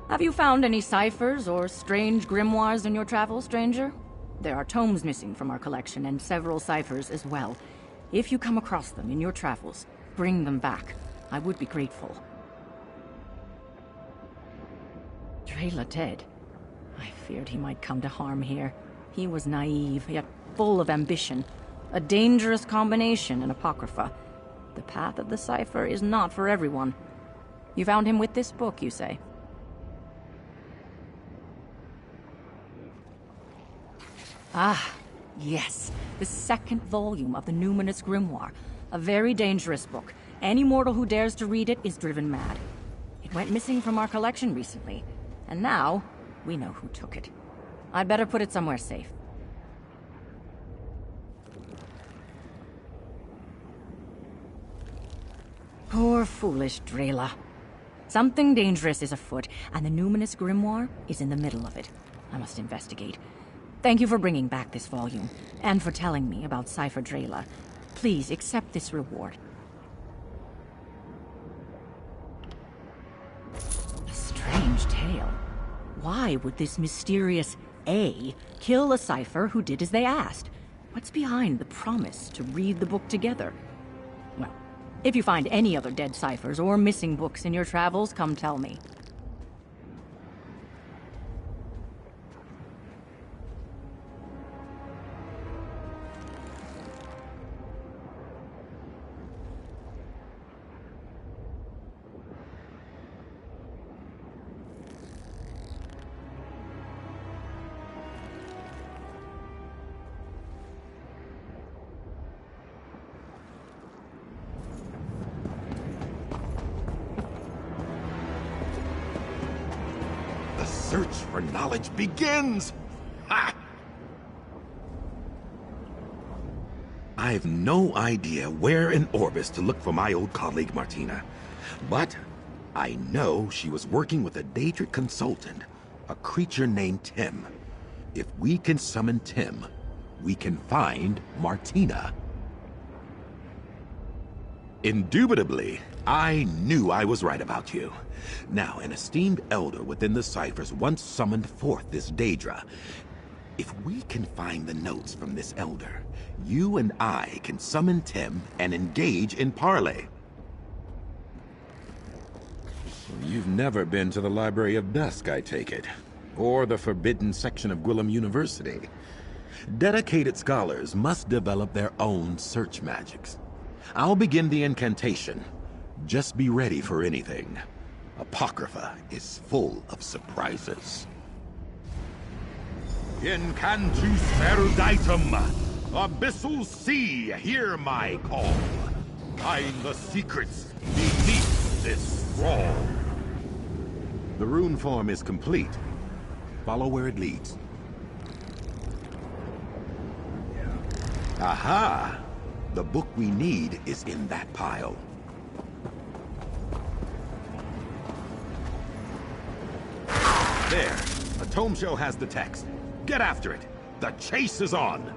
Have you found any ciphers or strange grimoires in your travels, stranger? There are tomes missing from our collection and several ciphers as well. If you come across them in your travels, bring them back. I would be grateful. Drela dead. I feared he might come to harm here. He was naive, yet full of ambition. A dangerous combination in Apocrypha. The path of the cipher is not for everyone. You found him with this book, you say? Ah, yes. The second volume of the Numinous Grimoire. A very dangerous book. Any mortal who dares to read it is driven mad. It went missing from our collection recently. And now, we know who took it. I'd better put it somewhere safe. Poor foolish Drela. Something dangerous is afoot, and the Numinous Grimoire is in the middle of it. I must investigate. Thank you for bringing back this volume, and for telling me about Cipher Drela. Please accept this reward. A strange tale. Why would this mysterious A kill a cipher who did as they asked? What's behind the promise to read the book together? Well, if you find any other dead ciphers or missing books in your travels, come tell me. Search for knowledge begins! Ha! I've no idea where in Orbis to look for my old colleague Martina. But I know she was working with a Daedric consultant, a creature named Tim. If we can summon Tim, we can find Martina. Indubitably, I knew I was right about you. Now, an esteemed elder within the ciphers once summoned forth this Daedra. If we can find the notes from this elder, you and I can summon Tim and engage in parley. You've never been to the Library of Dusk, I take it. Or the forbidden section of Gwillem University. Dedicated scholars must develop their own search magics. I'll begin the incantation. Just be ready for anything. Apocrypha is full of surprises. Incantus eruditum, abyssal sea, hear my call. Find the secrets beneath this scroll. The rune form is complete. Follow where it leads. Aha! The book we need is in that pile. There. A tome show has the text. Get after it. The chase is on.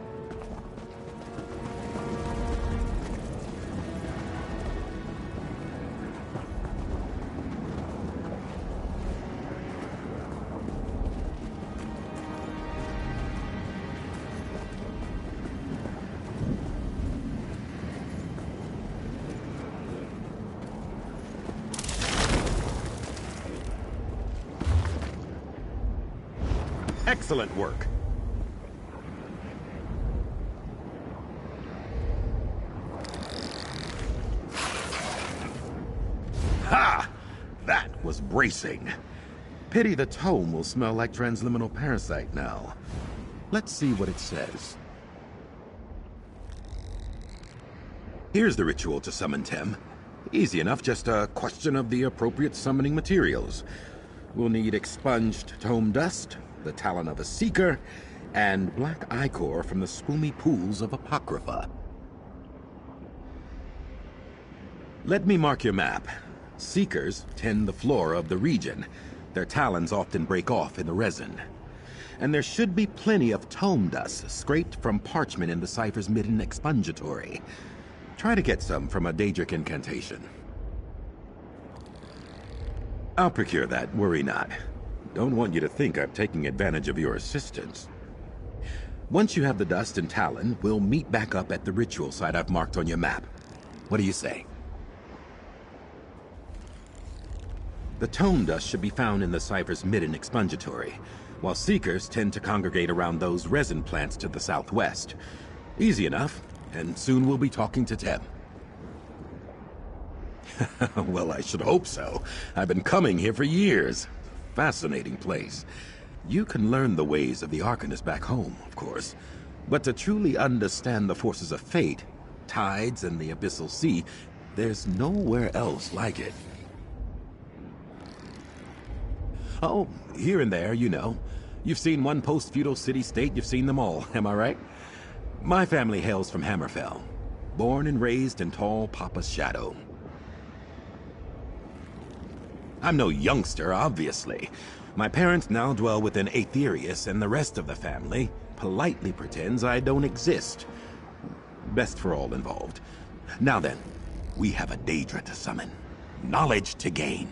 Excellent work. Ha! That was bracing. Pity the tome will smell like transliminal parasite now. Let's see what it says. Here's the ritual to summon Tim. Easy enough, just a question of the appropriate summoning materials. We'll need expunged tome dust, the talon of a seeker, and black ichor from the spumy pools of Apocrypha. Let me mark your map. Seekers tend the flora of the region. Their talons often break off in the resin. And there should be plenty of tome dust scraped from parchment in the cipher's midden expungatory. Try to get some from a Daedric incantation. I'll procure that, worry not. don't want you to think I'm taking advantage of your assistance. Once you have the dust and Talon, we'll meet back up at the ritual site I've marked on your map. What do you say? The tone dust should be found in the Cypher's midden expungitory, while Seekers tend to congregate around those resin plants to the southwest. Easy enough, and soon we'll be talking to Tem. Well, I should hope so. I've been coming here for years. Fascinating place. You can learn the ways of the Arcanist back home, of course. But to truly understand the forces of fate, tides and the Abyssal Sea, there's nowhere else like it. Oh, here and there, you know. You've seen one post-feudal city-state, you've seen them all, am I right? My family hails from Hammerfell. Born and raised in tall Papa's shadow. I'm no youngster, obviously. My parents now dwell within Aetherius, and the rest of the family politely pretends I don't exist. Best for all involved. Now then, we have a Daedra to summon. Knowledge to gain.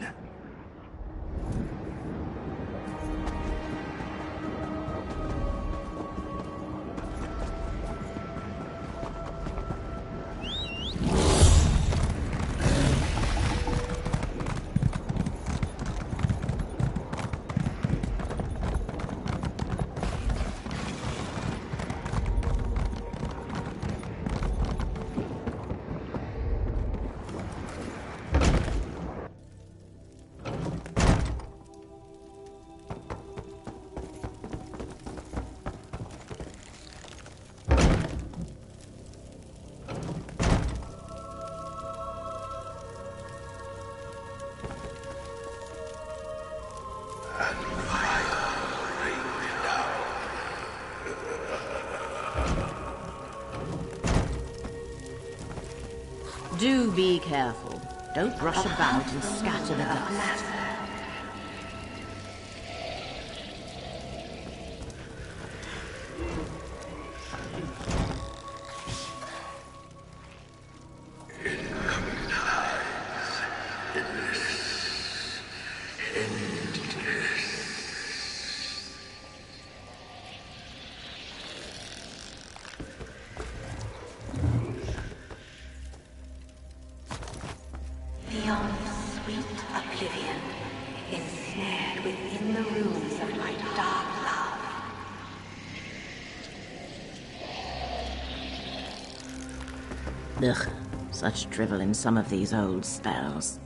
Do be careful. Don't rush about and scatter the dust. Ugh, such drivel in some of these old spells.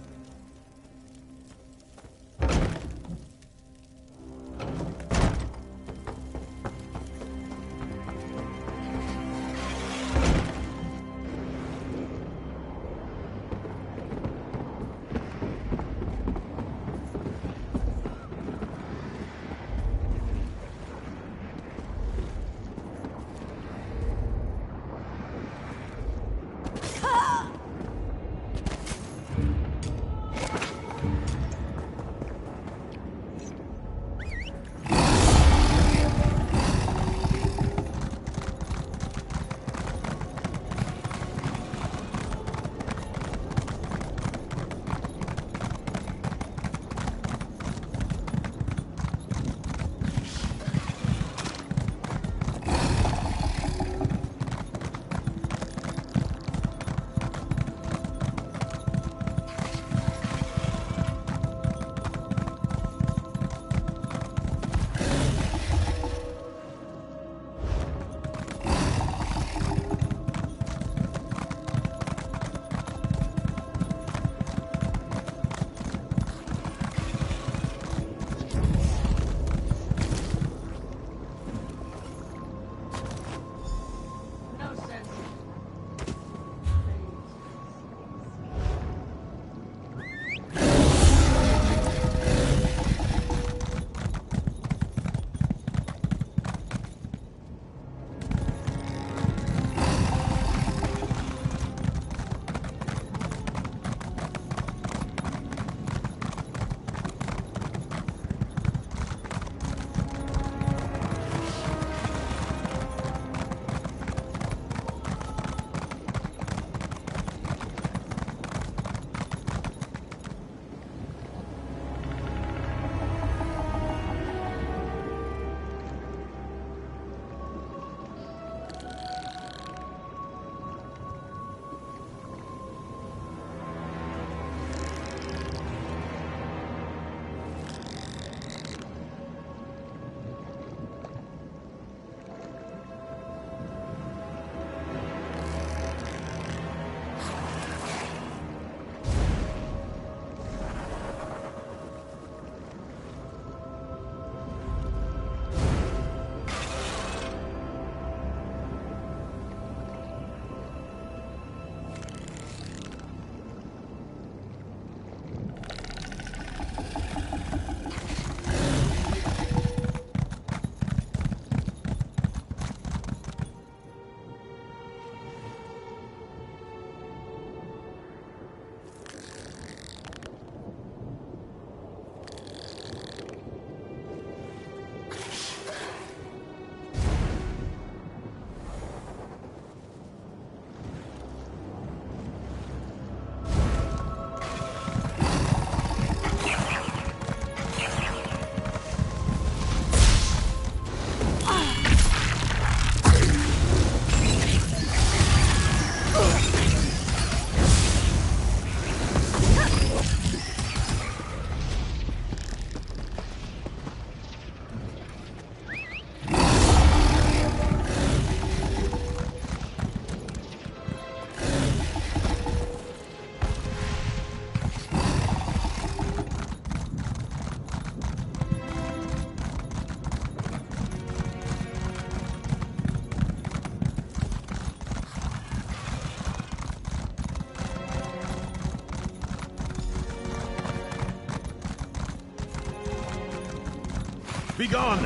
Begone!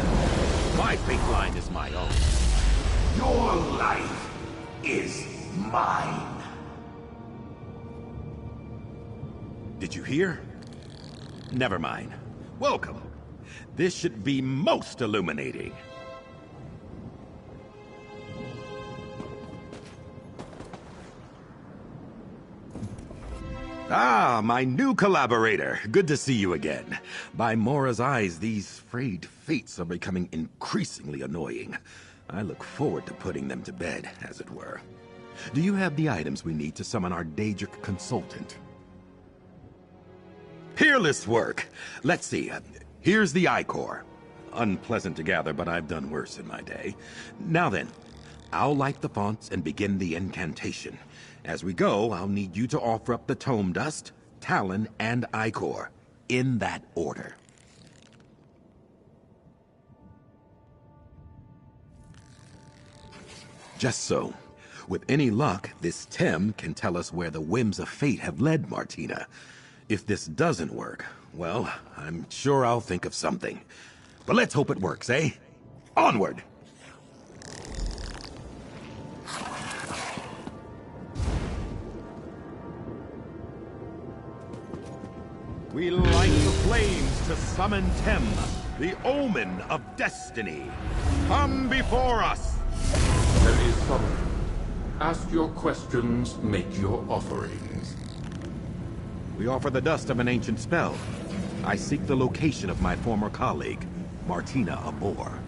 My fate line is my own. Your life is mine. Did you hear? Never mind. Welcome. This should be most illuminating. Ah, my new collaborator. Good to see you again. By Mora's eyes, these frayed fates are becoming increasingly annoying. I look forward to putting them to bed, as it were. Do you have the items we need to summon our Daedric consultant? Peerless work! Let's see. Here's the Ichor. Unpleasant to gather, but I've done worse in my day. Now then, I'll light the fonts and begin the incantation. As we go, I'll need you to offer up the Tome Dust, Talon, and Ichor, in that order. Just so. With any luck, this Tem can tell us where the whims of fate have led Martina. If this doesn't work, well, I'm sure I'll think of something. But let's hope it works, eh? Onward! We light the flames to summon Tem, the omen of destiny. Come before us! There is summoned. Ask your questions, make your offerings. We offer the dust of an ancient spell. I seek the location of my former colleague, Martina Abor.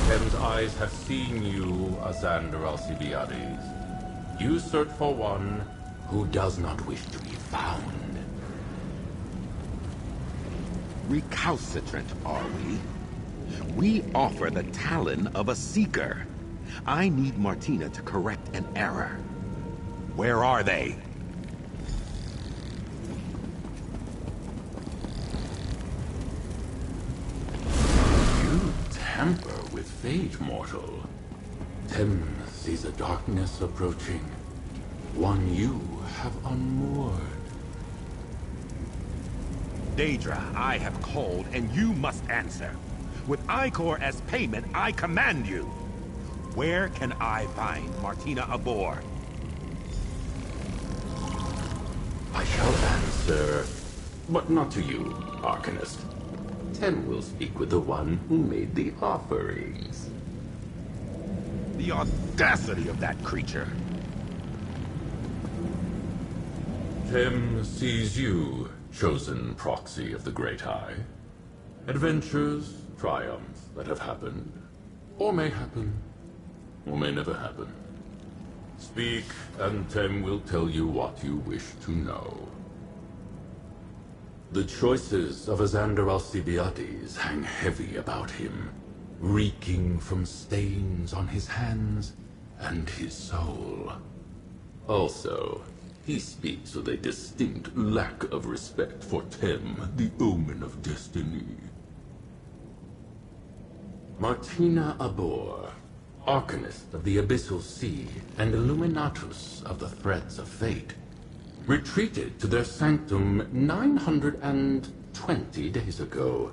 Tem's eyes have seen you, Azander Alcibiades. You search for one who does not wish to be found. Recalcitrant, are we? We offer the Talon of a Seeker. I need Martina to correct an error. Where are they? You tamper with fate, mortal. Tem sees a darkness approaching, one you have unmoored. Daedra, I have called, and you must answer. With Ichor as payment, I command you. Where can I find Martina Abor? I shall answer, but not to you, Arcanist. Tem will speak with the one who made the offerings. The audacity of that creature. Tem sees you, chosen proxy of the Great Eye. Adventures, triumphs that have happened, or may happen, or may never happen. Speak, and Tem will tell you what you wish to know. The choices of Azander Alcibiades hang heavy about him, reeking from stains on his hands and his soul. Also, he speaks with a distinct lack of respect for Tem, the omen of destiny. Martina Abor, Arcanist of the Abyssal Sea and Illuminatus of the Threads of Fate, retreated to their sanctum 920 days ago.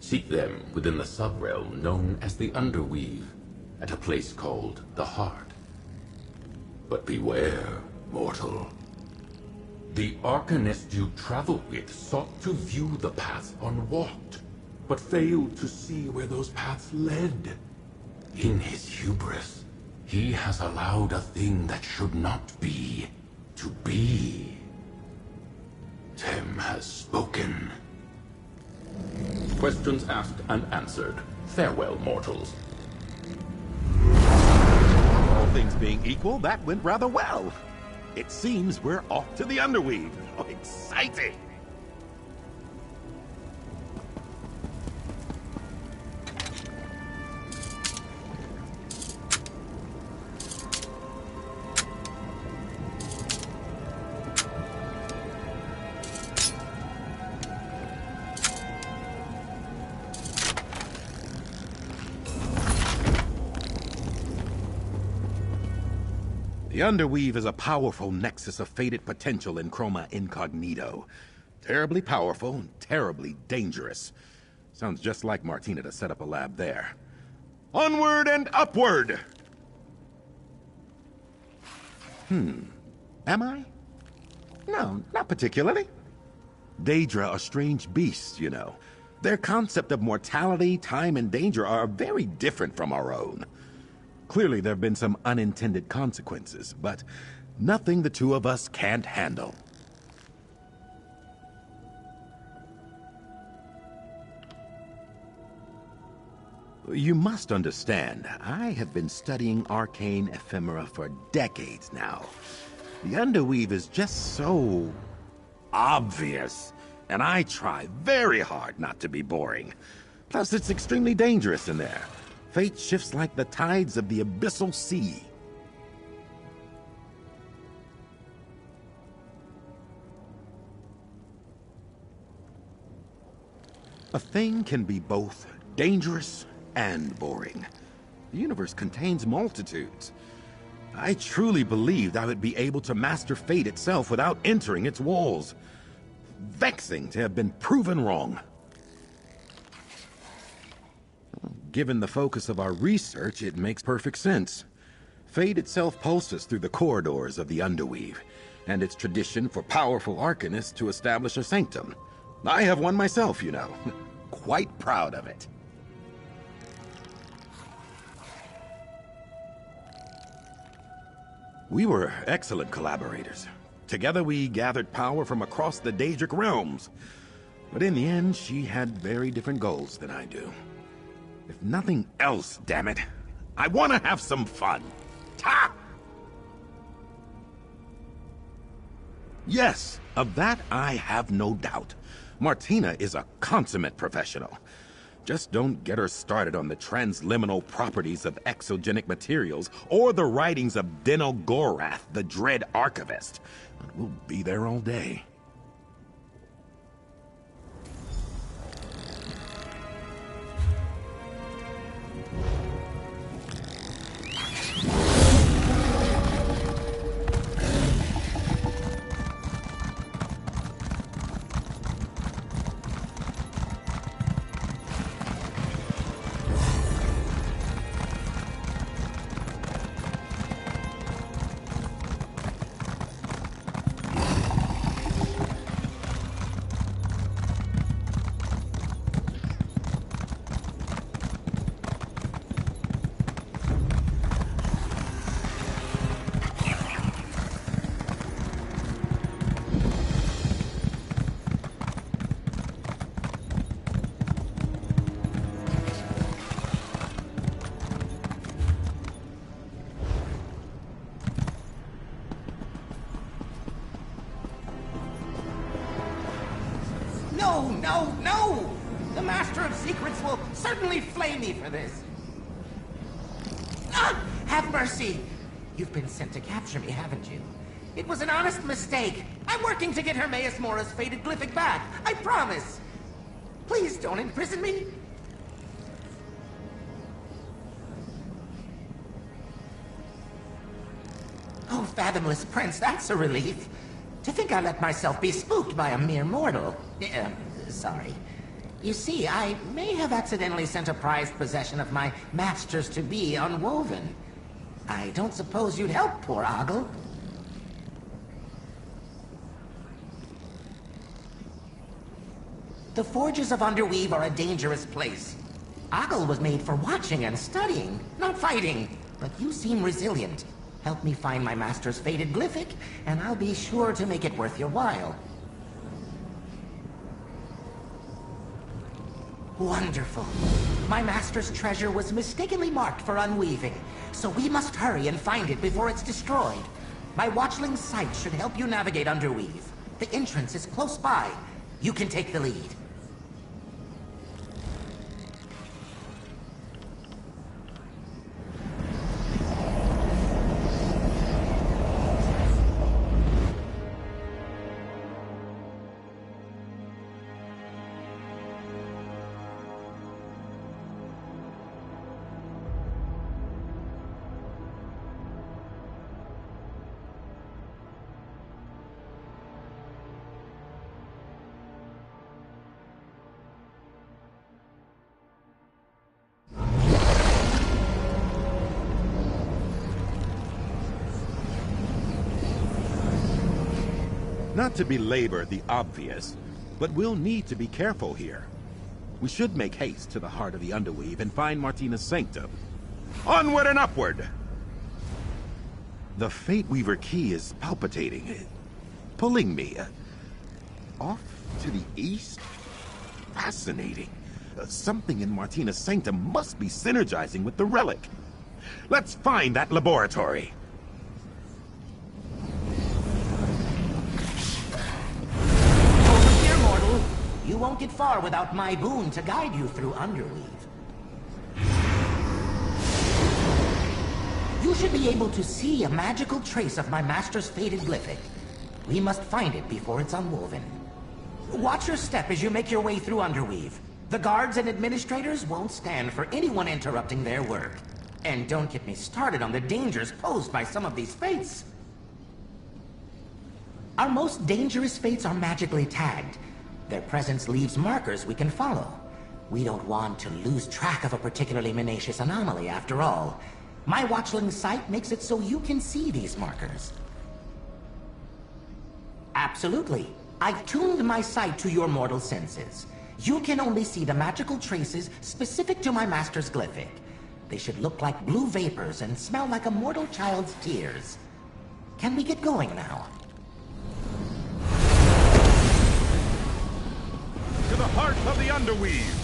Seek them within the subrealm known as the Underweave, at a place called the Heart. But beware, mortal. The Arcanist you travel with sought to view the paths unwalked, but failed to see where those paths led. In his hubris, he has allowed a thing that should not be to be. Tem has spoken. Questions asked and answered. Farewell, mortals. All things being equal, that went rather well. It seems we're off to the Underweave. Oh, exciting! The Underweave is a powerful nexus of fated potential in Chroma Incognito. Terribly powerful and terribly dangerous. Sounds just like Martina to set up a lab there. Onward and upward! Am I? No, not particularly. Daedra are strange beasts, you know. Their concept of mortality, time, and danger are very different from our own. Clearly, there have been some unintended consequences, but nothing the two of us can't handle. You must understand, I have been studying arcane ephemera for decades now. The Underweave is just so obvious, and I try very hard not to be boring. Plus, it's extremely dangerous in there. Fate shifts like the tides of the abyssal sea. A thing can be both dangerous and boring. The universe contains multitudes. I truly believed I would be able to master fate itself without entering its walls. Vexing to have been proven wrong. Given the focus of our research, it makes perfect sense. Fate itself pulses through the corridors of the Underweave, and it's tradition for powerful arcanists to establish a sanctum. I have one myself, you know. Quite proud of it. We were excellent collaborators. Together we gathered power from across the Daedric realms. But in the end, she had very different goals than I do. If nothing else, damn it, I want to have some fun. Ta! Yes, of that I have no doubt. Martina is a consummate professional. Just don't get her started on the transliminal properties of exogenic materials or the writings of Dino Gorath, the Dread Archivist. We'll be there all day. No, no, no! The Master of Secrets will certainly flay me for this. Ah! Have mercy! You've been sent to capture me, haven't you? It was an honest mistake. I'm working to get Hermaeus Mora's fated glyphic back. I promise. Please don't imprison me. Oh, Fathomless Prince, that's a relief. To think I let myself be spooked by a mere mortal. Sorry. You see, I may have accidentally sent a prized possession of my masters-to-be unwoven. I don't suppose you'd help poor Ogle? The Forges of Underweave are a dangerous place. Ogle was made for watching and studying, not fighting. But you seem resilient. Help me find my master's fated glyphic, and I'll be sure to make it worth your while. Wonderful. My master's treasure was mistakenly marked for unweaving, so we must hurry and find it before it's destroyed. My watchling sight should help you navigate Underweave. The entrance is close by. You can take the lead. Not to belabor the obvious, but we'll need to be careful here. We should make haste to the heart of the Underweave and find Martina's sanctum. Onward and upward! The Fate Weaver key is palpitating, pulling me. Off to the east? Fascinating. Something in Martina's sanctum must be synergizing with the relic. Let's find that laboratory. Over here, mortal. You won't get far without my boon to guide you through Underweave. You should be able to see a magical trace of my master's fated glyphic. We must find it before it's unwoven. Watch your step as you make your way through Underweave. The guards and administrators won't stand for anyone interrupting their work. And don't get me started on the dangers posed by some of these fates. Our most dangerous fates are magically tagged. Their presence leaves markers we can follow. We don't want to lose track of a particularly menacious anomaly, after all. My Watchling sight makes it so you can see these markers. Absolutely. I've tuned my sight to your mortal senses. You can only see the magical traces specific to my master's glyphic. They should look like blue vapors and smell like a mortal child's tears. Can we get going now? To the heart of the Underweave!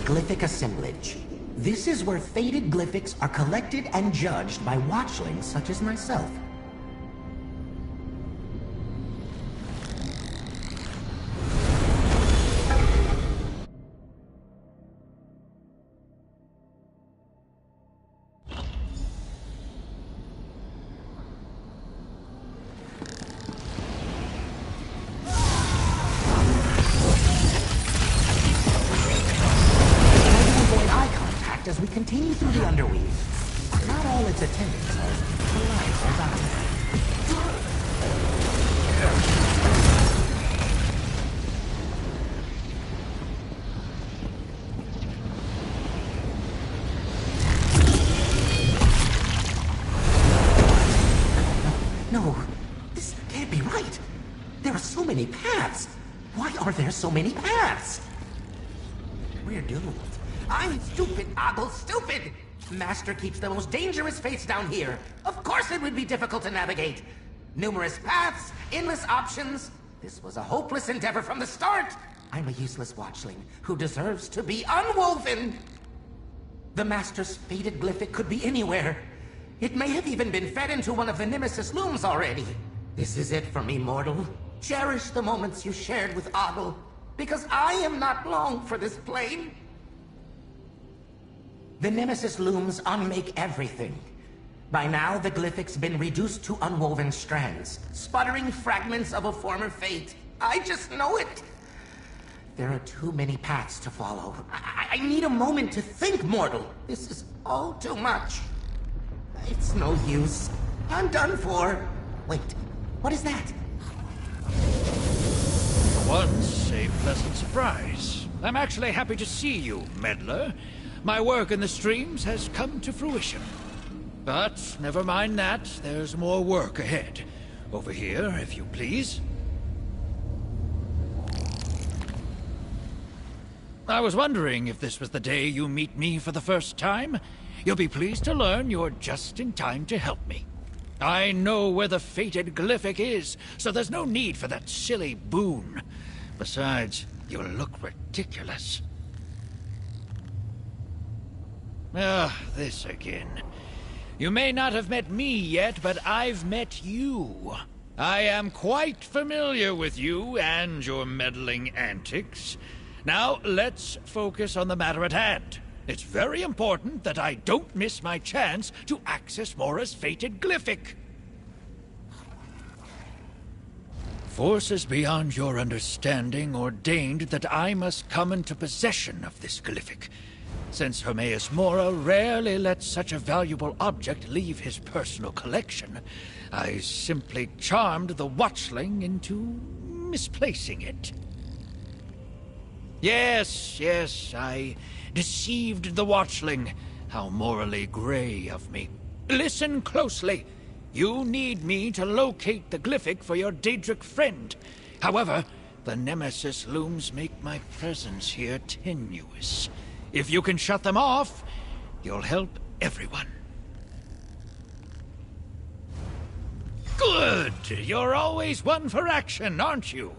Glyphic assemblage. This is where fated glyphics are collected and judged by watchlings such as myself. As we continue through the Underweave, not all its attendants are polite or No, this can't be right. There are so many paths. Why are there so many paths? We're doomed. I'm stupid, Ogle, stupid! Master keeps the most dangerous fates down here. Of course it would be difficult to navigate. Numerous paths, endless options. This was a hopeless endeavor from the start. I'm a useless watchling who deserves to be unwoven. The Master's fated glyphic could be anywhere. It may have even been fed into one of the Nemesis looms already. This is it for me, mortal. Cherish the moments you shared with Ogle, because I am not long for this plane. The Nemesis looms unmake everything. By now, the glyphic's been reduced to unwoven strands, sputtering fragments of a former fate. I just know it. There are too many paths to follow. I need a moment to think, mortal. This is all too much. It's no use. I'm done for. Wait, what is that? For once, a pleasant surprise. I'm actually happy to see you, meddler. My work in the streams has come to fruition. But never mind that, there's more work ahead. Over here, if you please. I was wondering if this was the day you meet me for the first time. You'll be pleased to learn you're just in time to help me. I know where the fated glyphic is, so there's no need for that silly boon. Besides, you'll look ridiculous. This again. You may not have met me yet, but I've met you. I am quite familiar with you and your meddling antics. Now, let's focus on the matter at hand. It's very important that I don't miss my chance to access Mora's fated glyphic. Forces beyond your understanding ordained that I must come into possession of this glyphic. Since Hermaeus Mora rarely lets such a valuable object leave his personal collection, I simply charmed the Watchling into misplacing it. Yes, I deceived the Watchling. How morally gray of me. Listen closely. You need me to locate the glyphic for your Daedric friend. However, the Nemesis looms make my presence here tenuous. If you can shut them off, you'll help everyone. Good! You're always one for action, aren't you?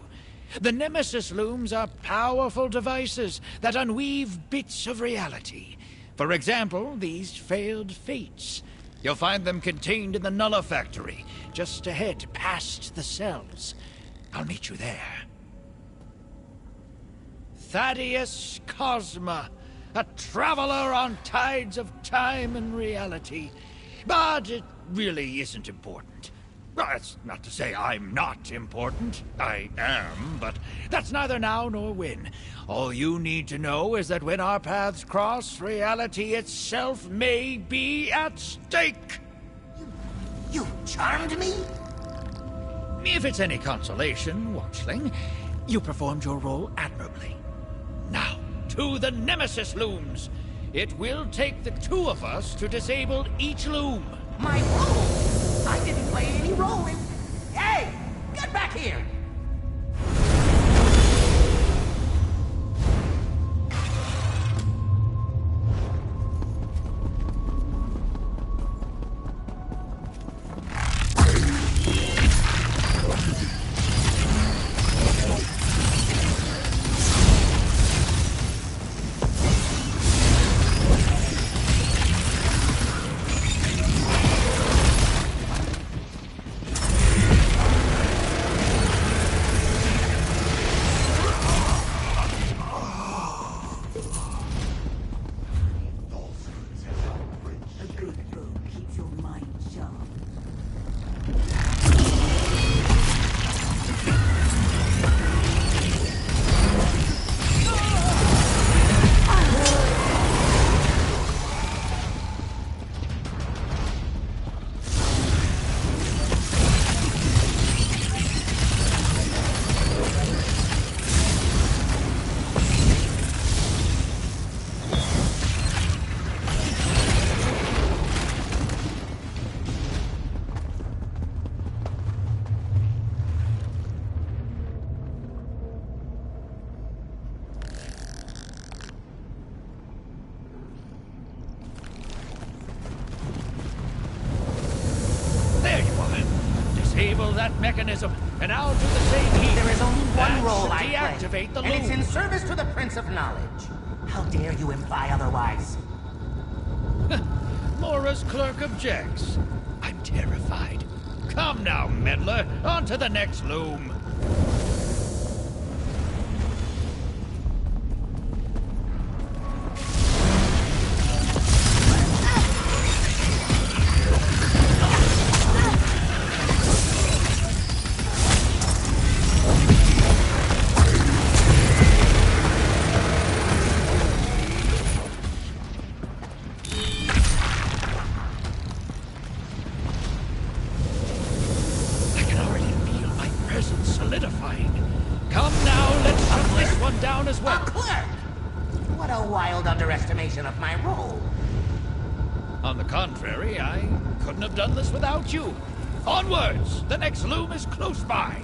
The Nemesis looms are powerful devices that unweave bits of reality. For example, these failed fates. You'll find them contained in the Nulla Factory, just ahead past the cells. I'll meet you there. Thaddeus Cosma, a traveler on tides of time and reality. But it really isn't important. Well, that's not to say I'm not important. I am, but that's neither now nor when. All you need to know is that when our paths cross, reality itself may be at stake. You charmed me? If it's any consolation, Watchling, you performed your role admirably. Now, to the Nemesis looms. It will take the two of us to disable each loom. My role? I didn't play any role in... Hey! Get back here! Disable that mechanism, and I'll do the same here. There is only one role I deactivate play, the and it's loom. in service to the Prince of Knowledge. How dare you imply otherwise? Mora's clerk objects. I'm terrified. Come now, meddler, on to the next loom. Solidifying. Come now, let's shut this one down as well. A clerk! What a wild underestimation of my role. On the contrary, I couldn't have done this without you. Onwards! The next loom is close by.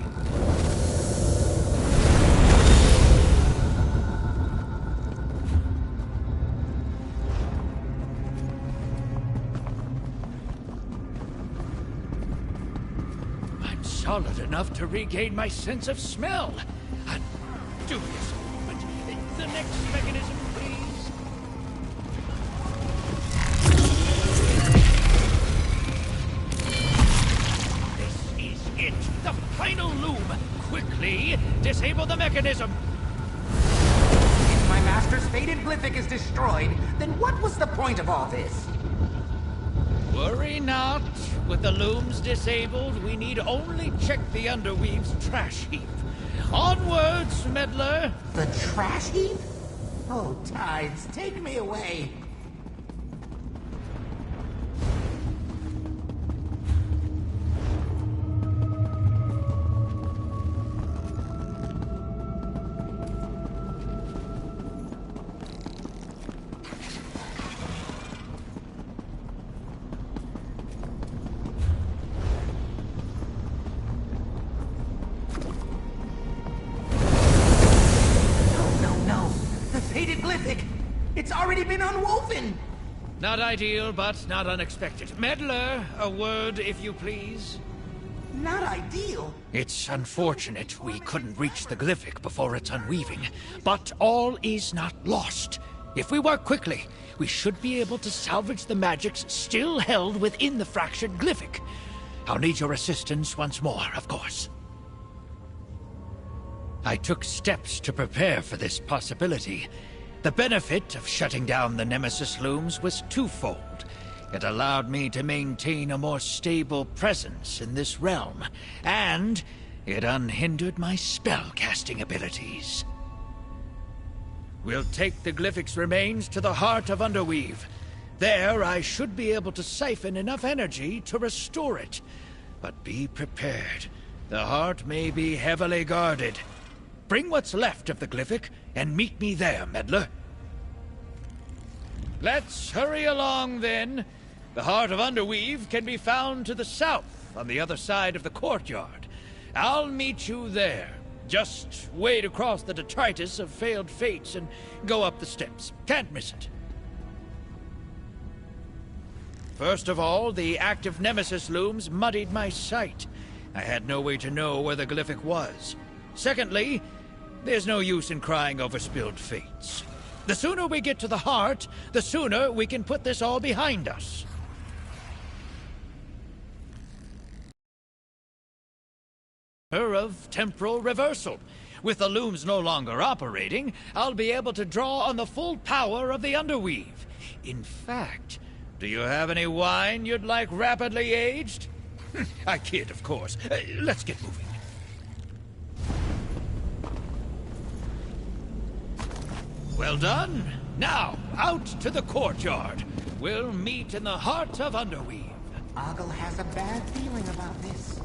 I'm solid enough to regain my sense of smell. Do this a moment. The next mechanism, please. This is it. The final loom. Quickly, disable the mechanism. If my master's fated glyphic is destroyed, then what was the point of all this? Worry not. With the looms disabled, we need only check the Underweave's trash heap. Onwards, meddler! The trash heap? Oh, Tides, take me away. It's already been unwoven! Not ideal, but not unexpected. Meddler, a word, if you please. Not ideal? It's unfortunate we couldn't reach the glyphic before its unweaving, but all is not lost. If we work quickly, we should be able to salvage the magics still held within the fractured glyphic. I'll need your assistance once more, of course. I took steps to prepare for this possibility. The benefit of shutting down the Nemesis looms was twofold. It allowed me to maintain a more stable presence in this realm, and it unhindered my spell-casting abilities. We'll take the glyphic's remains to the heart of Underweave. There, I should be able to siphon enough energy to restore it. But be prepared. The heart may be heavily guarded. Bring what's left of the glyphic, and meet me there, meddler. Let's hurry along, then. The heart of Underweave can be found to the south, on the other side of the courtyard. I'll meet you there. Just wade across the detritus of failed fates and go up the steps. Can't miss it. First of all, the active Nemesis looms muddied my sight. I had no way to know where the glyphic was. Secondly, there's no use in crying over spilled fates. The sooner we get to the heart, the sooner we can put this all behind us. Of temporal reversal. With the looms no longer operating, I'll be able to draw on the full power of the Underweave. In fact, do you have any wine you'd like rapidly aged? I kid, of course. Let's get moving. Well done. Now, out to the courtyard. We'll meet in the heart of Underweave. Ogle has a bad feeling about this.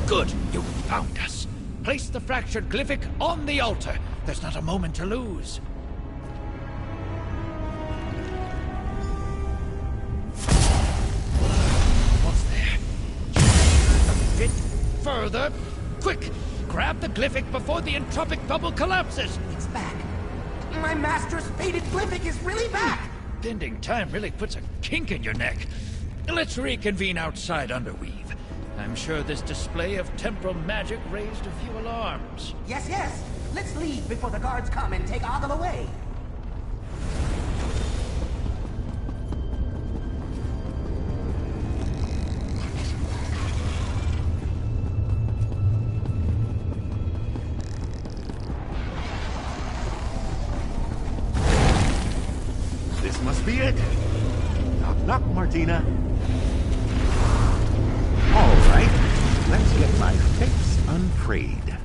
Good, you found us. Place the fractured glyphic on the altar. There's not a moment to lose. What's there? further. Quick! Grab the glyphic before the entropic bubble collapses! It's back. My master's faded glyphic is really back! Bending time really puts a kink in your neck. Let's reconvene outside Underweave. I'm sure this display of temporal magic raised a few alarms. Yes, yes. Let's leave before the guards come and take Ogle away. This must be it. Knock, knock, Martina. All right, let's get my face unfrayed.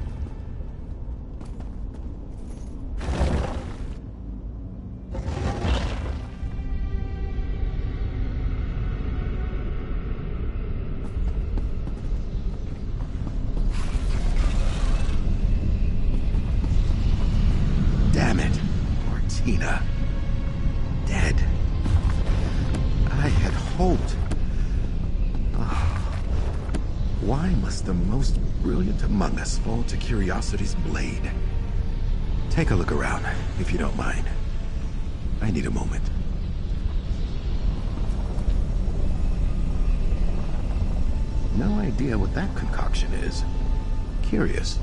Damn it, Martina. Dead. I had hoped. Why must the most brilliant among us fall to curiosity's blade? Take a look around, if you don't mind. I need a moment. No idea what that concoction is. Curious.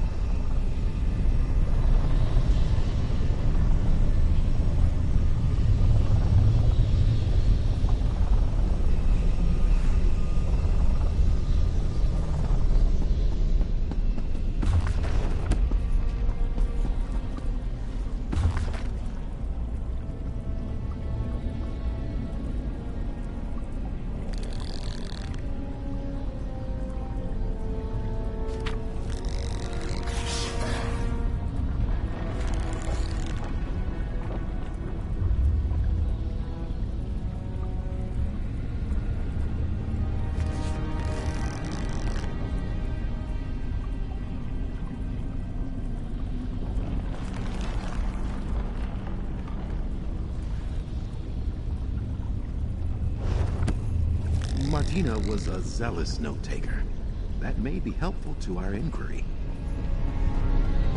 Martina was a zealous note-taker. That may be helpful to our inquiry.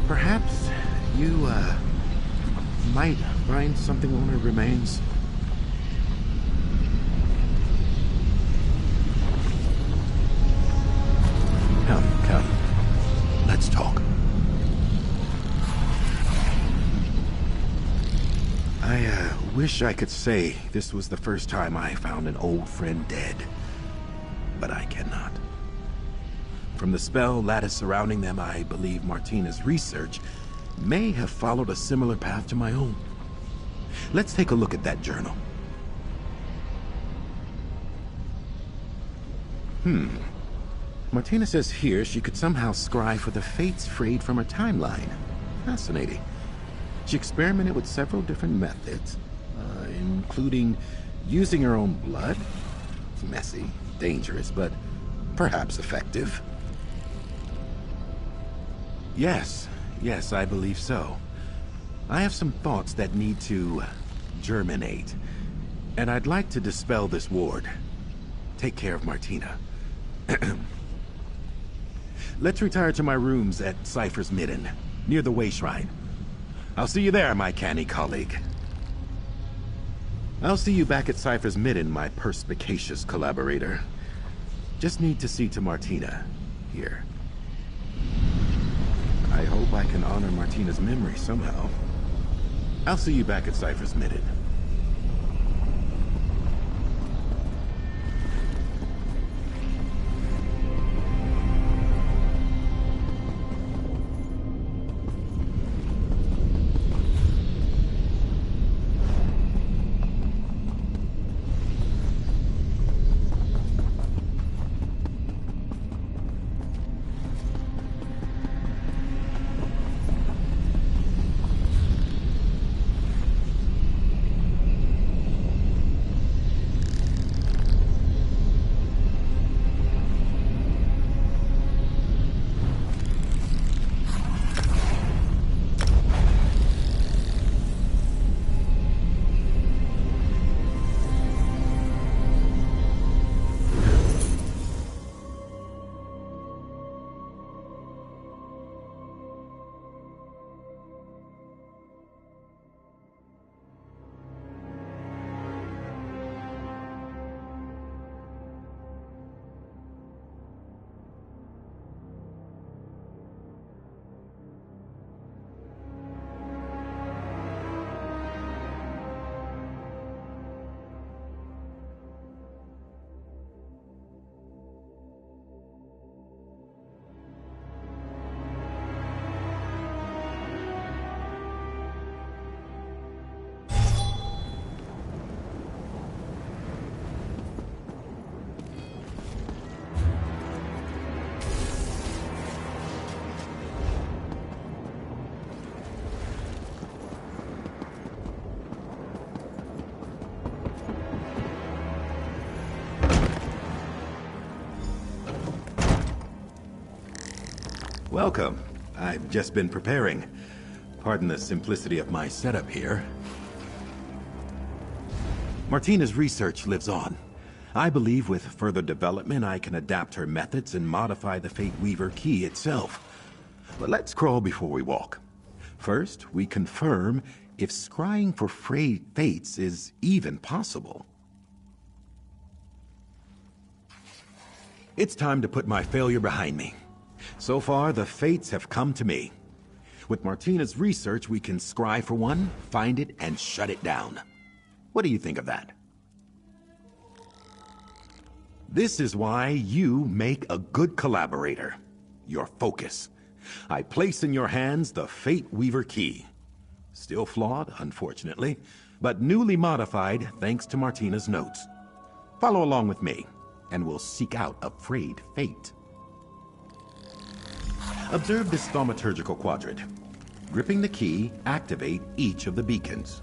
Perhaps you, might find something on her remains. Come. Let's talk. I wish I could say this was the first time I found an old friend dead. But I cannot. From the spell lattice surrounding them, I believe Martina's research may have followed a similar path to my own. Let's take a look at that journal. Martina says here she could somehow scry for the fates frayed from her timeline. Fascinating. She experimented with several different methods, including using her own blood. It's messy, dangerous, but perhaps effective. Yes, I believe so. I have some thoughts that need to germinate, and I'd like to dispel this ward. Take care of Martina. Let's retire to my rooms at Cypher's Midden, near the Way Shrine. I'll see you there, my canny colleague. I'll see you back at Cypher's Midden, my perspicacious collaborator. Just need to see to Martina, here. I hope I can honor Martina's memory somehow. I'll see you back at Cypher's Midden. Welcome. I've just been preparing. Pardon the simplicity of my setup here. Martina's research lives on. I believe with further development I can adapt her methods and modify the Fate Weaver key itself. But let's crawl before we walk. First, we confirm if scrying for fates is even possible. It's time to put my failure behind me. So far, the fates have come to me. With Martina's research, we can scry for one, find it, and shut it down. What do you think of that? This is why you make a good collaborator. Your focus. I place in your hands the Fate Weaver key. Still flawed, unfortunately, but newly modified thanks to Martina's notes. Follow along with me, and we'll seek out a frayed fate. Observe this thaumaturgical quadrant. Gripping the key, activate each of the beacons.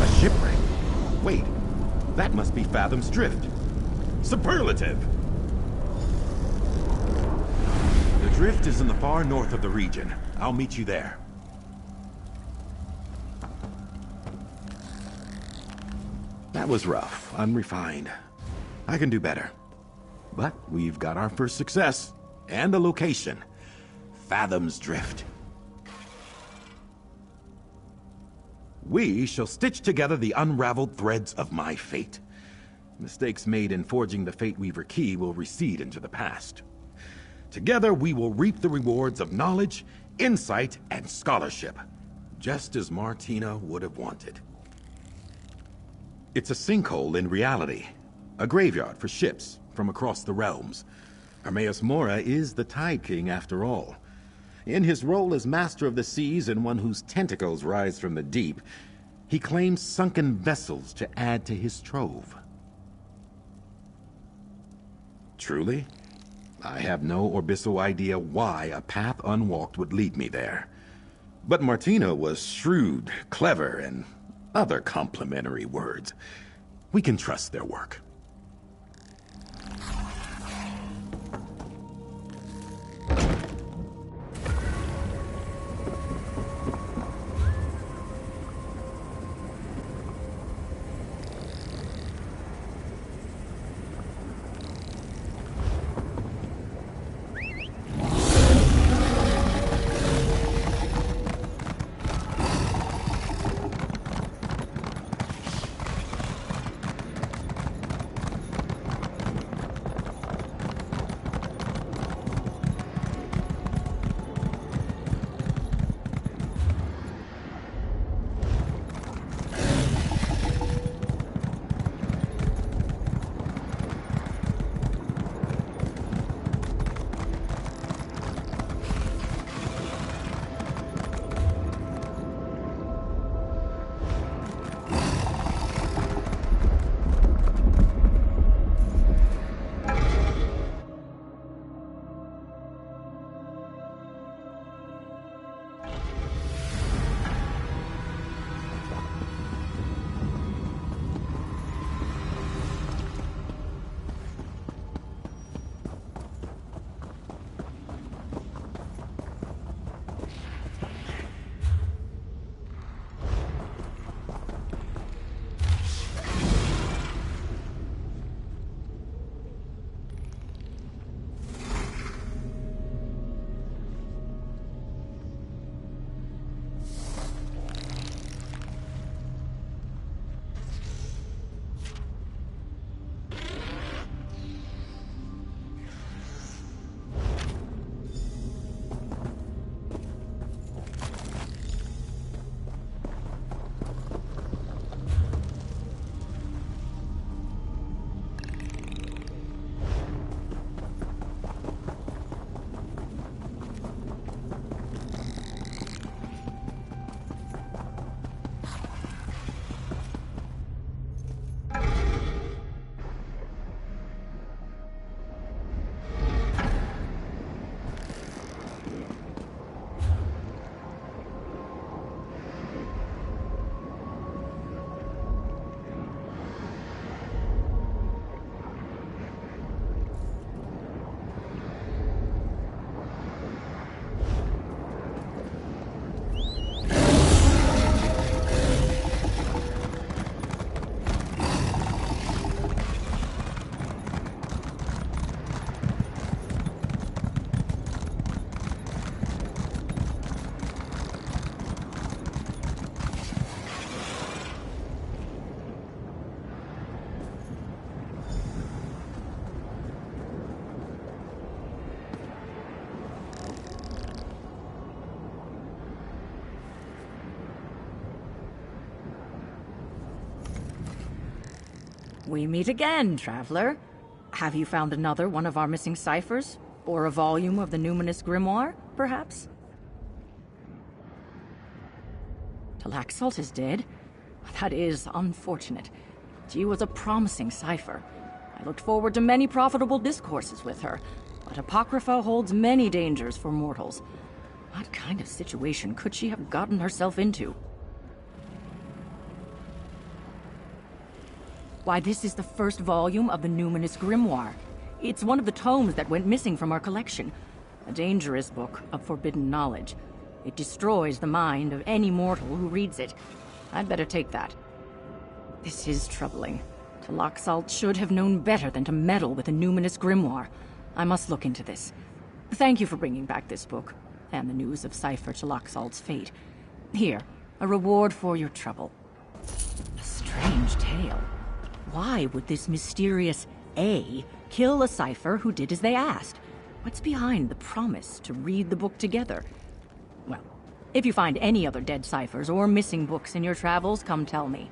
A shipwreck? Wait, that must be Fathom's Drift. Superlative! The drift is in the far north of the region. I'll meet you there. That was rough, unrefined. I can do better. But we've got our first success, and a location. Fathom's Drift. We shall stitch together the unraveled threads of my fate. Mistakes made in forging the Fate Weaver key will recede into the past. Together we will reap the rewards of knowledge, insight, and scholarship, just as Martina would have wanted. It's a sinkhole in reality, a graveyard for ships from across the realms. Hermaeus Mora is the Tide King after all. In his role as Master of the Seas and one whose tentacles rise from the deep, he claims sunken vessels to add to his trove. Truly? I have no Orbiso idea why a path unwalked would lead me there. But Martina was shrewd, clever, and other complimentary words. We can trust their work. We meet again, traveler. Have you found another one of our missing ciphers? Or a volume of the Numinous Grimoire, perhaps? Talaxalt is dead? That is unfortunate. She was a promising cipher. I looked forward to many profitable discourses with her, but Apocrypha holds many dangers for mortals. What kind of situation could she have gotten herself into? Why, this is the first volume of the Numinous Grimoire. It's one of the tomes that went missing from our collection. A dangerous book of forbidden knowledge. It destroys the mind of any mortal who reads it. I'd better take that. This is troubling. Talaxalt should have known better than to meddle with the Numinous Grimoire. I must look into this. Thank you for bringing back this book, and the news of Cipher Talaxalt's fate. Here, a reward for your trouble. A strange tale. Why would this mysterious A kill a cipher who did as they asked? What's behind the promise to read the book together? Well, if you find any other dead ciphers or missing books in your travels, come tell me.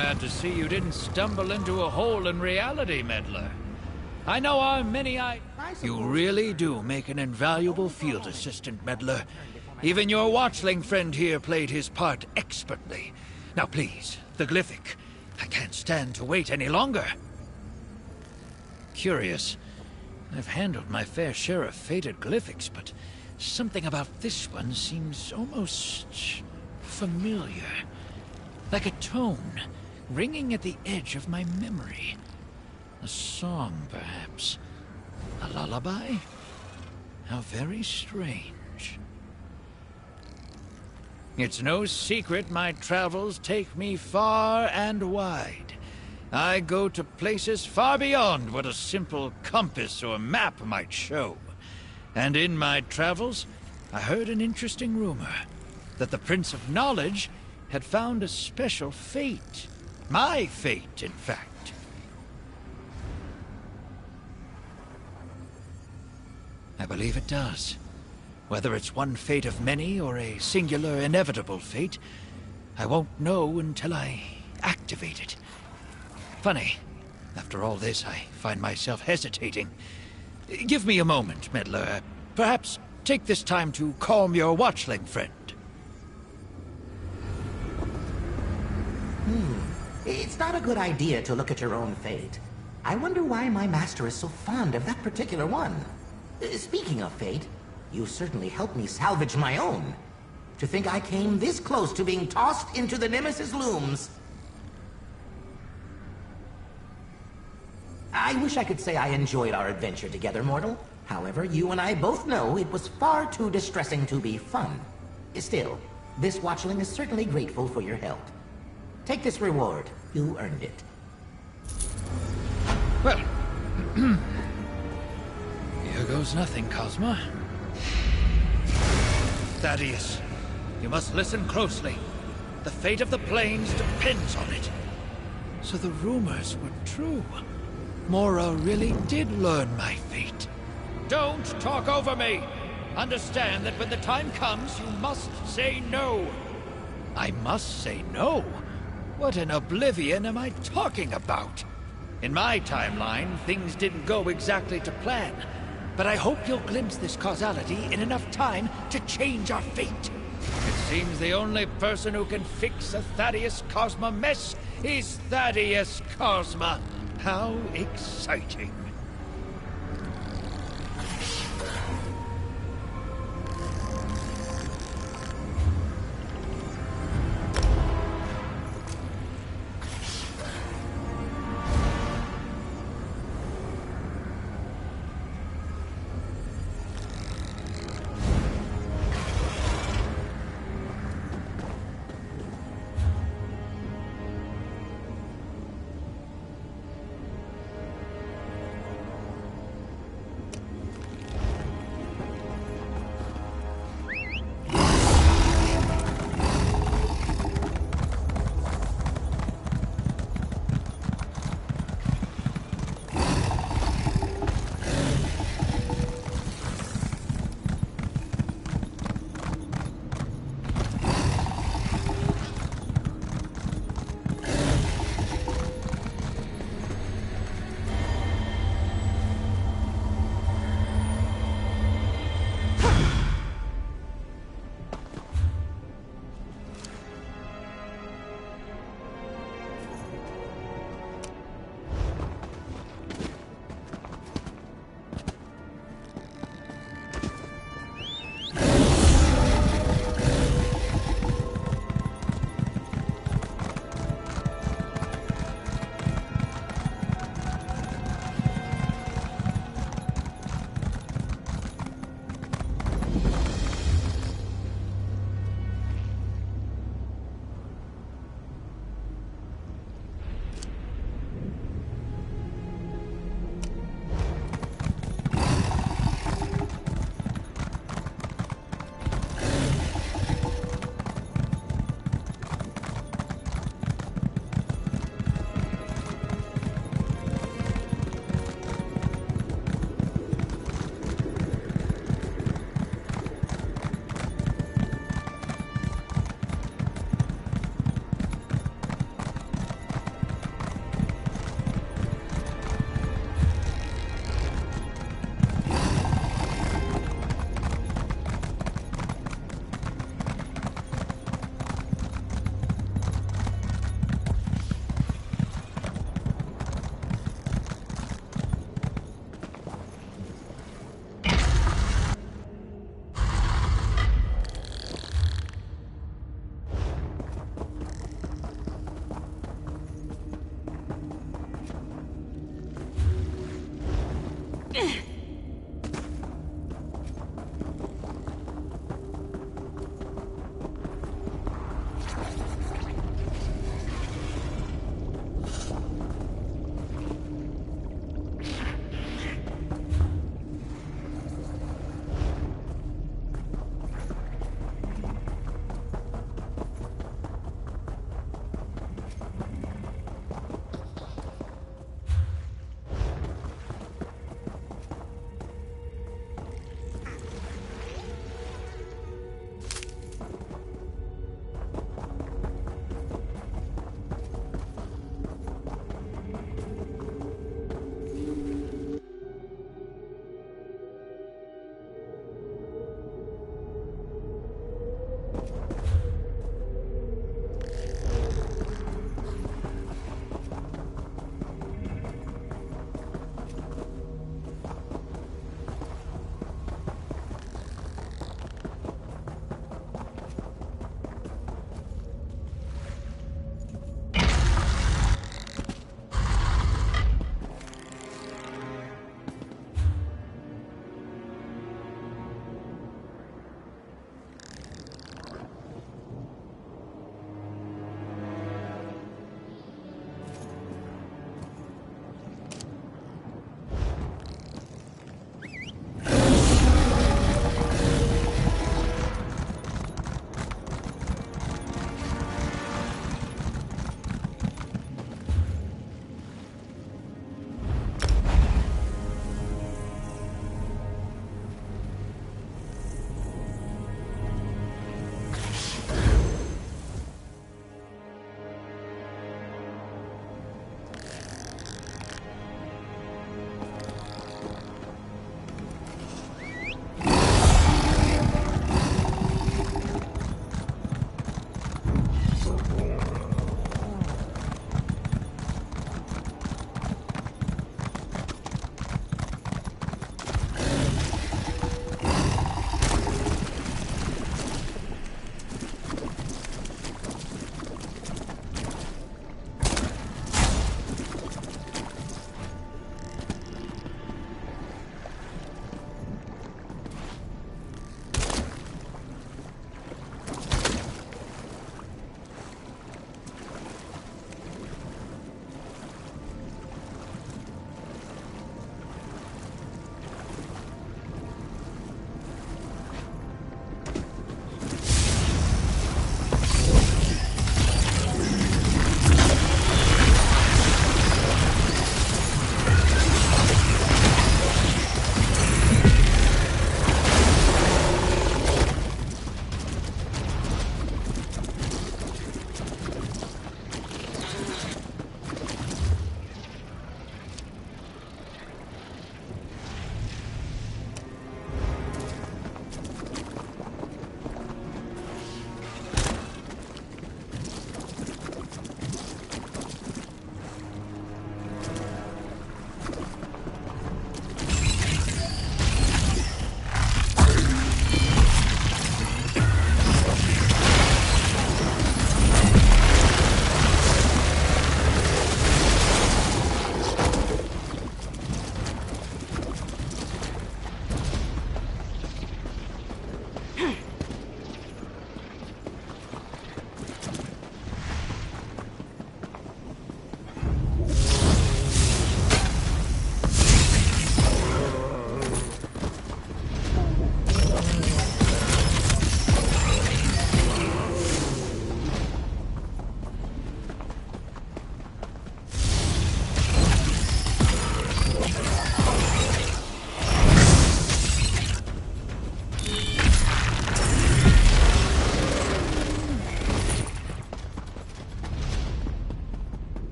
Glad to see you didn't stumble into a hole in reality, meddler. I know how many You really do make an invaluable field assistant, meddler. Even your watchling friend here played his part expertly. Now please, the glyphic. I can't stand to wait any longer. Curious. I've handled my fair share of fated glyphics, but something about this one seems almost familiar. Like a tone, ringing at the edge of my memory. A song, perhaps. A lullaby? How very strange. It's no secret my travels take me far and wide. I go to places far beyond what a simple compass or map might show. And in my travels, I heard an interesting rumor that the Prince of Knowledge had found a special fate. My fate, in fact. I believe it does. Whether it's one fate of many or a singular inevitable fate, I won't know until I activate it. Funny, after all this, I find myself hesitating. Give me a moment, meddler. Perhaps take this time to calm your watchling friend. It's not a good idea to look at your own fate. I wonder why my master is so fond of that particular one. Speaking of fate, you certainly helped me salvage my own. To think I came this close to being tossed into the Nemesis looms. I wish I could say I enjoyed our adventure together, mortal. However, you and I both know it was far too distressing to be fun. Still, this watchling is certainly grateful for your help. Take this reward. You earned it. Well, here goes nothing, Cosma. Thaddeus, you must listen closely. The fate of the plains depends on it. So the rumors were true. Mora really did learn my fate. Don't talk over me! Understand that when the time comes, you must say no. I must say no? What in oblivion am I talking about? In my timeline, things didn't go exactly to plan. But I hope you'll glimpse this causality in enough time to change our fate. It seems the only person who can fix a Thaddeus Cosma mess is Thaddeus Cosma. How exciting.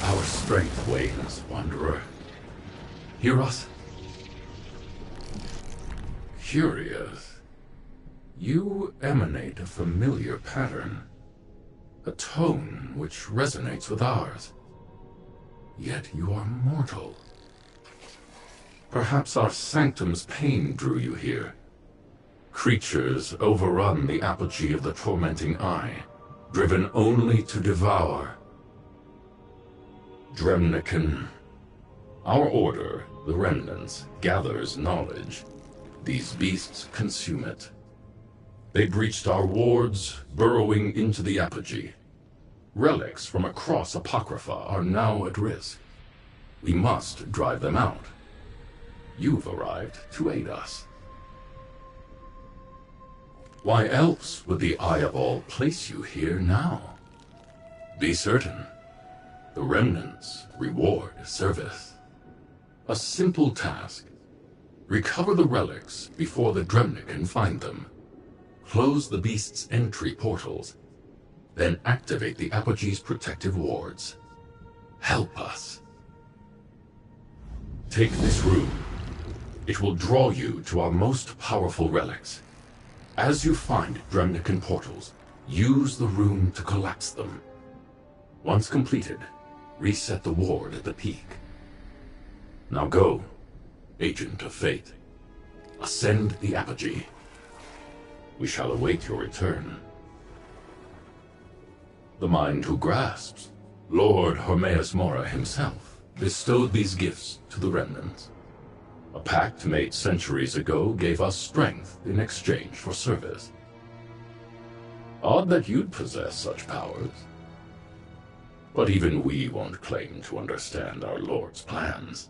Our strength wanes, Wanderer. Hear us? Curious. You emanate a familiar pattern. A tone which resonates with ours. Yet you are mortal. Perhaps our sanctum's pain drew you here. Creatures overrun the apogee of the tormenting eye, driven only to devour. Dremnican. Our order, the Remnants, gathers knowledge. These beasts consume it. They breached our wards, burrowing into the apogee. Relics from across Apocrypha are now at risk. We must drive them out. You've arrived to aid us. Why else would the Eye of All place you here now? Be certain. The Remnants reward service. A simple task. Recover the relics before the Dremnik can find them. Close the beast's entry portals. Then activate the Apogee's protective wards. Help us. Take this room. It will draw you to our most powerful relics. As you find Dremnican portals, use the room to collapse them. Once completed, reset the ward at the peak. Now go, Agent of Fate. Ascend the apogee. We shall await your return. The mind who grasps, Lord Hormeus Mora himself, bestowed these gifts to the Remnants. A pact made centuries ago gave us strength in exchange for service. Odd that you'd possess such powers. But even we won't claim to understand our Lord's plans.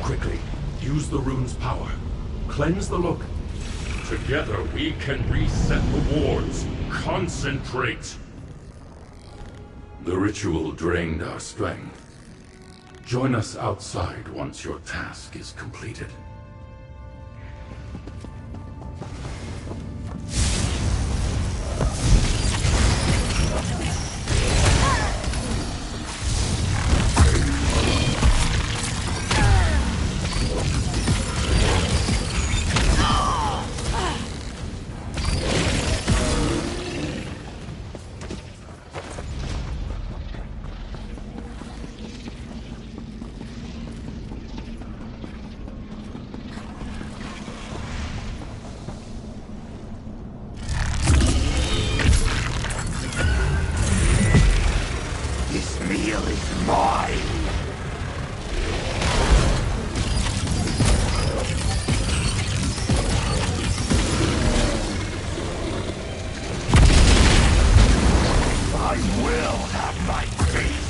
quickly. Use the rune's power. Cleanse the look. Together we can reset the wards. Concentrate! The ritual drained our strength. Join us outside once your task is completed. This meal is mine! I will have my feast!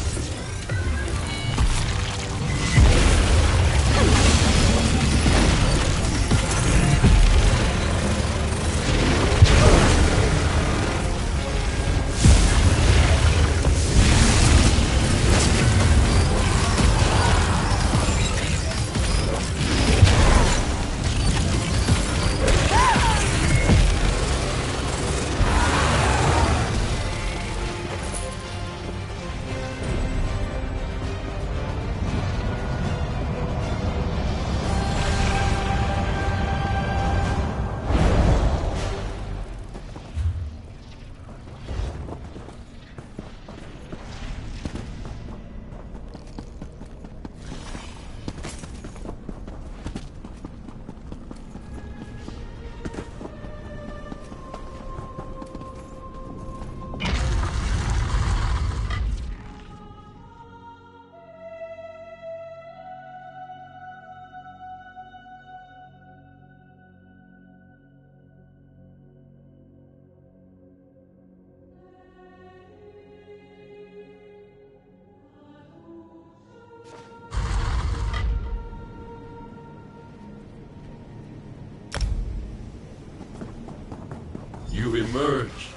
You emerge.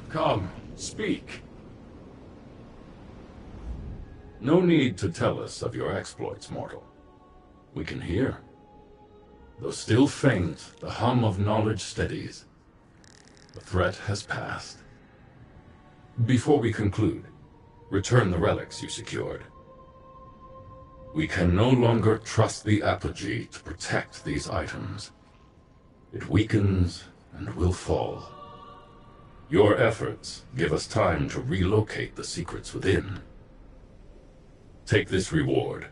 Come, speak. No need to tell us of your exploits, mortal. We can hear. Though still faint, the hum of knowledge steadies. The threat has passed. Before we conclude, return the relics you secured. We can no longer trust the apogee to protect these items. It weakens and will fall. Your efforts give us time to relocate the secrets within. Take this reward.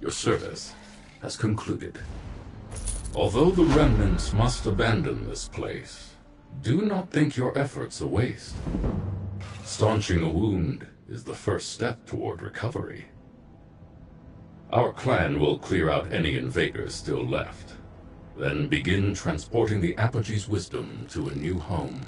Your service has concluded. Although the remnants must abandon this place, do not think your efforts a waste. Staunching a wound is the first step toward recovery. Our clan will clear out any invaders still left, then begin transporting the Apogee's wisdom to a new home.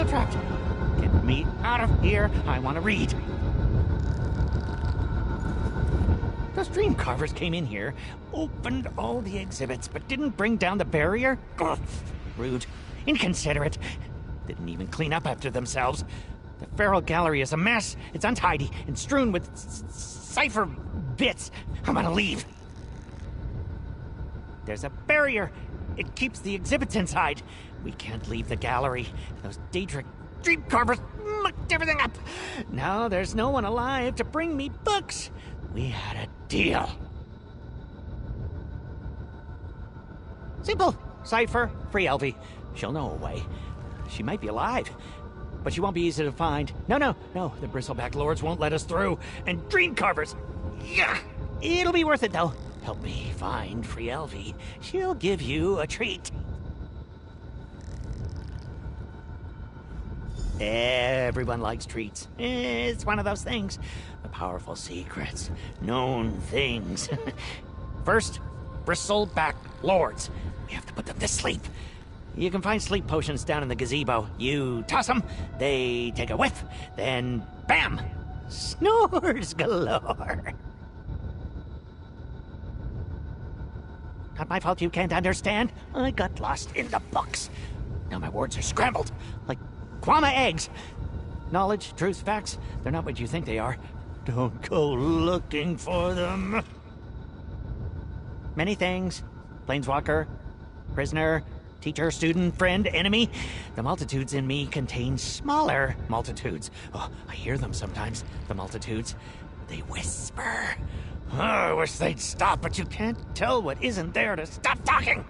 contract. Get me out of here. I want to read. Those dream carvers came in here, opened all the exhibits, but didn't bring down the barrier? Ugh, rude. Inconsiderate. Didn't even clean up after themselves. The feral gallery is a mess. It's untidy and strewn with cipher bits. I'm gonna leave. There's a barrier. It keeps the exhibits inside. We can't leave the gallery. Those Daedric dream carvers mucked everything up. Now there's no one alive to bring me books. We had a deal. Simple. Cipher, free Elvie. She'll know a way. She might be alive, but she won't be easy to find. No. The bristleback lords won't let us through. And dream carvers. Yeah. It'll be worth it, though. Help me find free Elvie. She'll give you a treat. Everyone likes treats. It's one of those things. The powerful secrets. Known things. First, bristleback lords. We have to put them to sleep. You can find sleep potions down in the gazebo. You toss them, they take a whiff, then bam! Snores galore. Not my fault you can't understand. I got lost in the books. Now my words are scrambled, like Kwama eggs. Knowledge, truth, facts, they're not what you think they are. Don't go looking for them. Many things. Planeswalker, prisoner, teacher, student, friend, enemy. The multitudes in me contain smaller multitudes. Oh, I hear them sometimes, the multitudes. They whisper. Oh, I wish they'd stop, but you can't tell what isn't there to stop talking.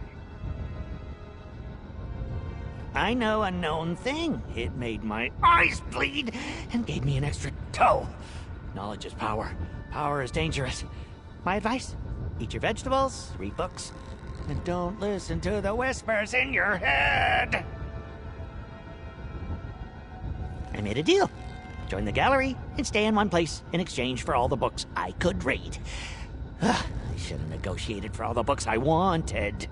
I know a known thing. It made my eyes bleed and gave me an extra toe. Knowledge is power. Power is dangerous. My advice? Eat your vegetables, read books, and don't listen to the whispers in your head. I made a deal. Join the gallery and stay in one place in exchange for all the books I could read. I should have negotiated for all the books I wanted.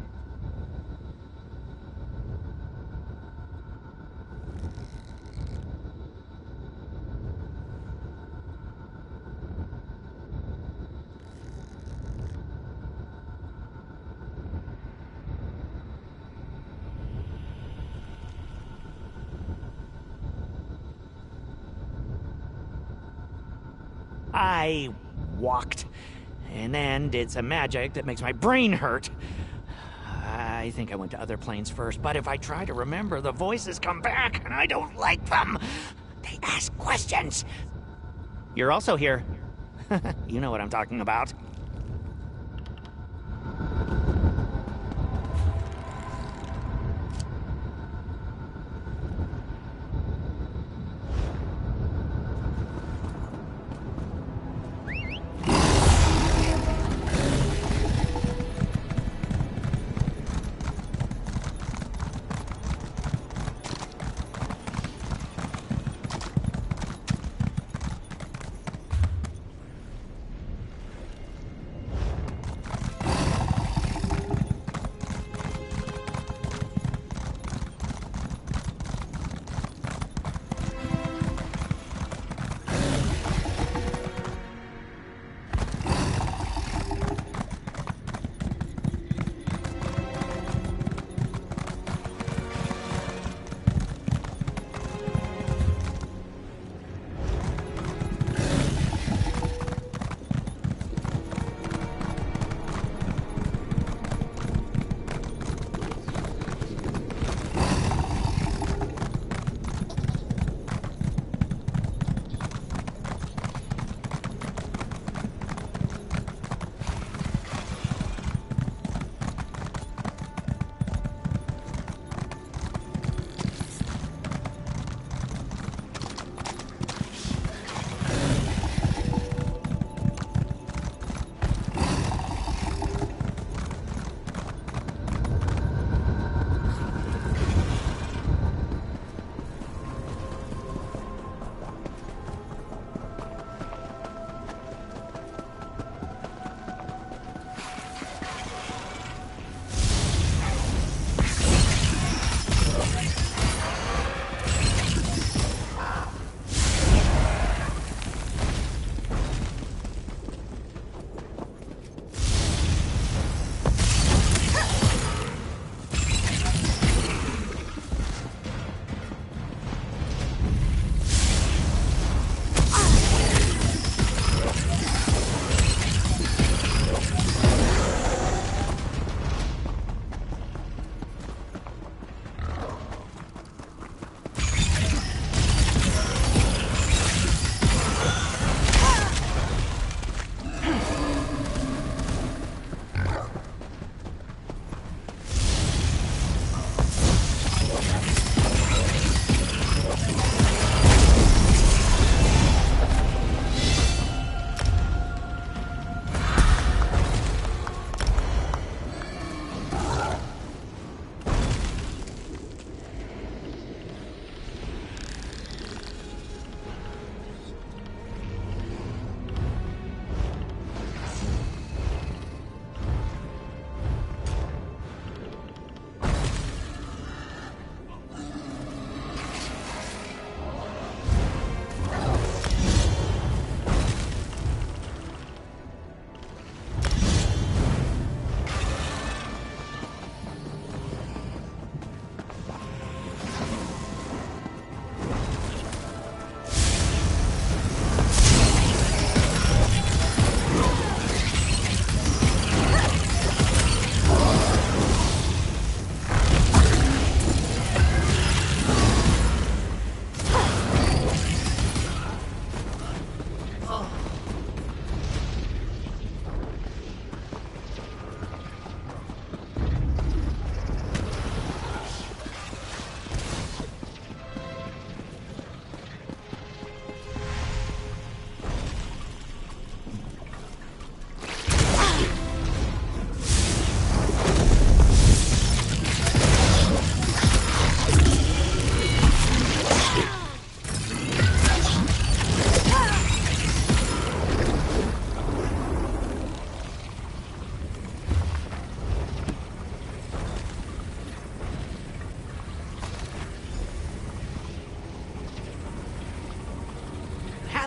I walked, and then did some magic that makes my brain hurt. I think I went to other planes first, but if I try to remember, the voices come back, and I don't like them. They ask questions. You're also here. You know what I'm talking about.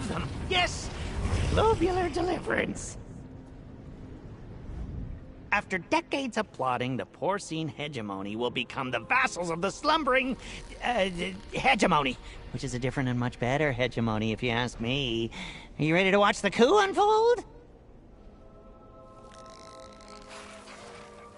have them. Yes! Globular deliverance. After decades of plotting, the porcine hegemony will become the vassals of the slumbering hegemony, which is a different and much better hegemony, if you ask me. Are you ready to watch the coup unfold?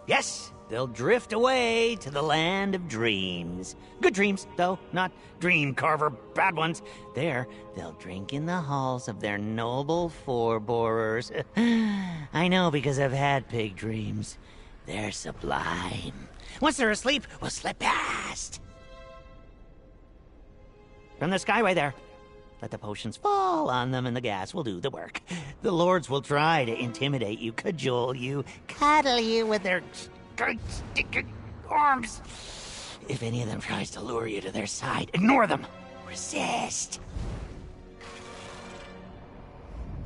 Yes, they'll drift away to the land of dreams. Good dreams, though, not dream carver bad ones. There, they'll drink in the halls of their noble forebearers. I know because I've had pig dreams. They're sublime. Once they're asleep, we'll slip past. From the skyway there. Let the potions fall on them and the gas will do the work. The lords will try to intimidate you, cajole you, cuddle you with their great sticky arms. If any of them tries to lure you to their side, ignore them. Resist.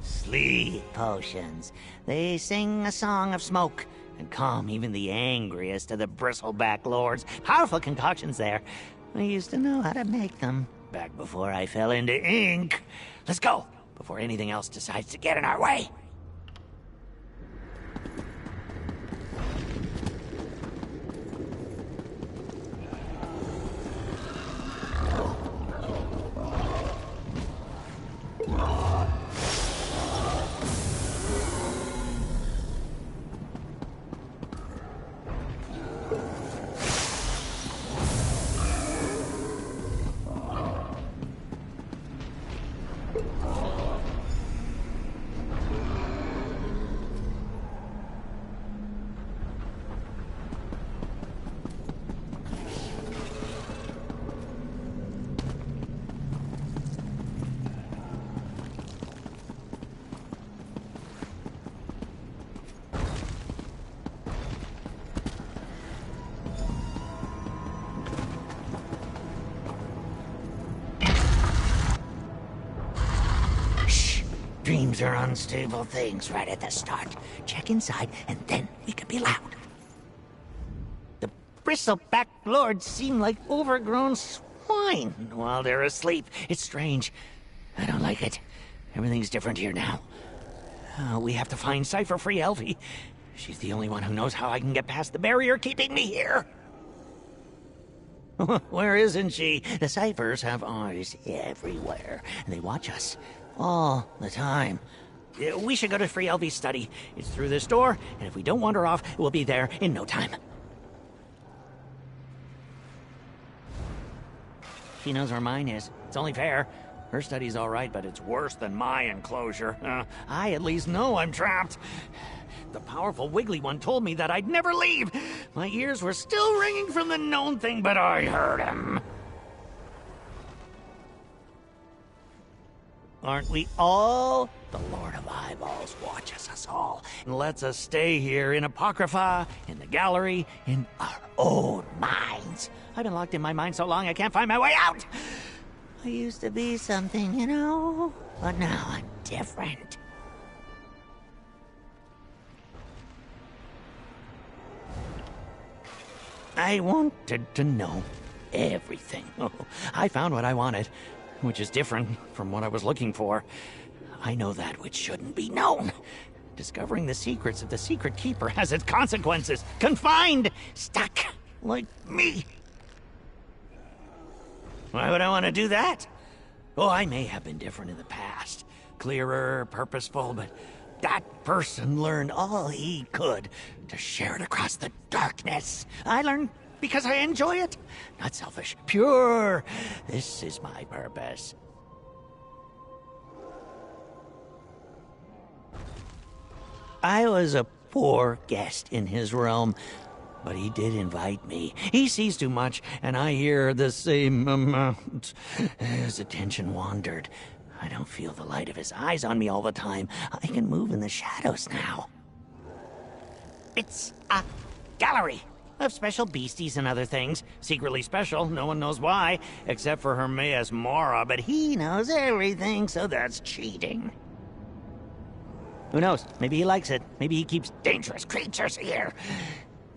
Sleep potions. They sing a song of smoke and calm even the angriest of the bristleback lords. Powerful concoctions there. I used to know how to make them. Back before I fell into ink. Let's go, before anything else decides to get in our way. Dreams are unstable things right at the start. Check inside, and then we can be loud. The bristleback lords seem like overgrown swine while they're asleep. It's strange. I don't like it. Everything's different here now. We have to find Cipher-Free Elfie. She's the only one who knows how I can get past the barrier keeping me here. Where isn't she? The Ciphers have eyes everywhere, and they watch us. All the time. We should go to Free Elvie's study. It's through this door, and if we don't wander off, we'll be there in no time. She knows where mine is. It's only fair. Her study's all right, but it's worse than my enclosure. I at least know I'm trapped. The powerful Wiggly one told me that I'd never leave. My ears were still ringing from the known thing, but I heard him. Aren't we all? The Lord of Eyeballs watches us all and lets us stay here in Apocrypha, in the gallery, in our own minds. I've been locked in my mind so long I can't find my way out. I used to be something, you know, but now I'm different. I wanted to know everything. Oh, I found what I wanted. Which is different from what I was looking for. I know that which shouldn't be known. Discovering the secrets of the Secret Keeper has its consequences. Confined! Stuck! Like me! Why would I want to do that? Oh, I may have been different in the past. Clearer, purposeful, but that person learned all he could to share it across the darkness. I learned because I enjoy it. Not selfish. Pure. This is my purpose. I was a poor guest in his realm, but he did invite me. He sees too much, and I hear the same amount. His attention wandered. I don't feel the light of his eyes on me all the time. I can move in the shadows now. It's a gallery of special beasties and other things. Secretly special, no one knows why, except for Hermaeus Mora, but he knows everything, so that's cheating. Who knows? Maybe he likes it. Maybe he keeps dangerous creatures here.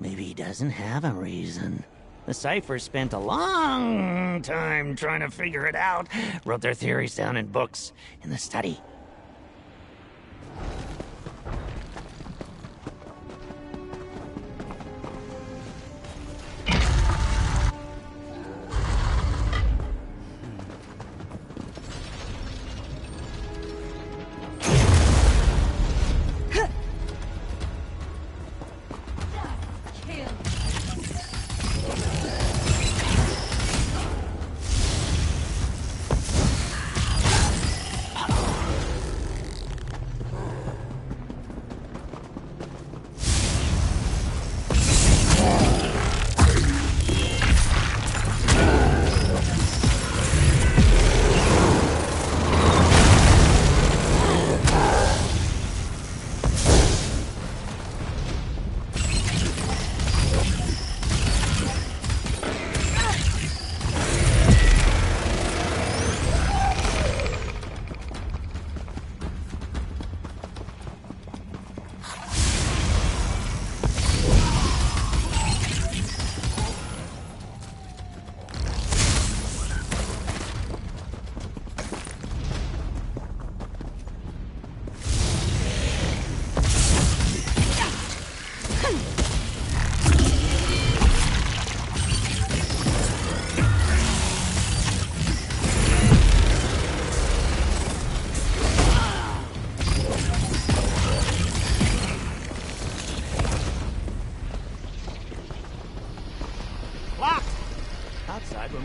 Maybe he doesn't have a reason. The ciphers spent a long time trying to figure it out. Wrote their theories down in books in the study.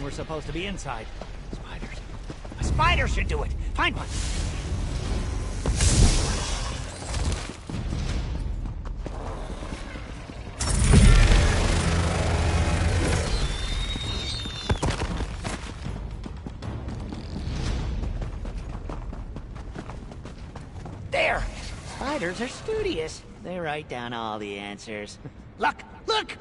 We're supposed to be inside. Spiders. A spider should do it. Find one. There! Spiders are studious. They write down all the answers. Look! Look!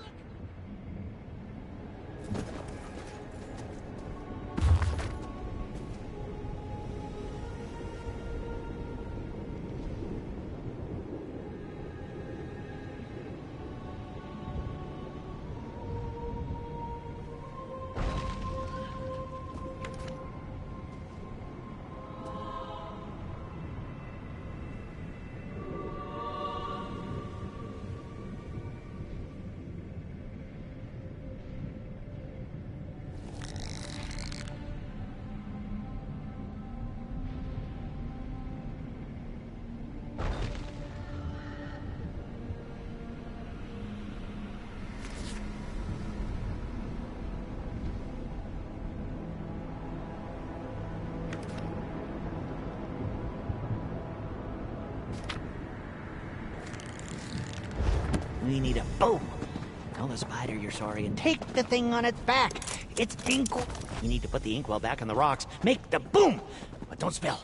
We need a boom. Tell the spider you're sorry and take the thing on its back. It's ink. You need to put the inkwell back on the rocks. Make the boom, but don't spill.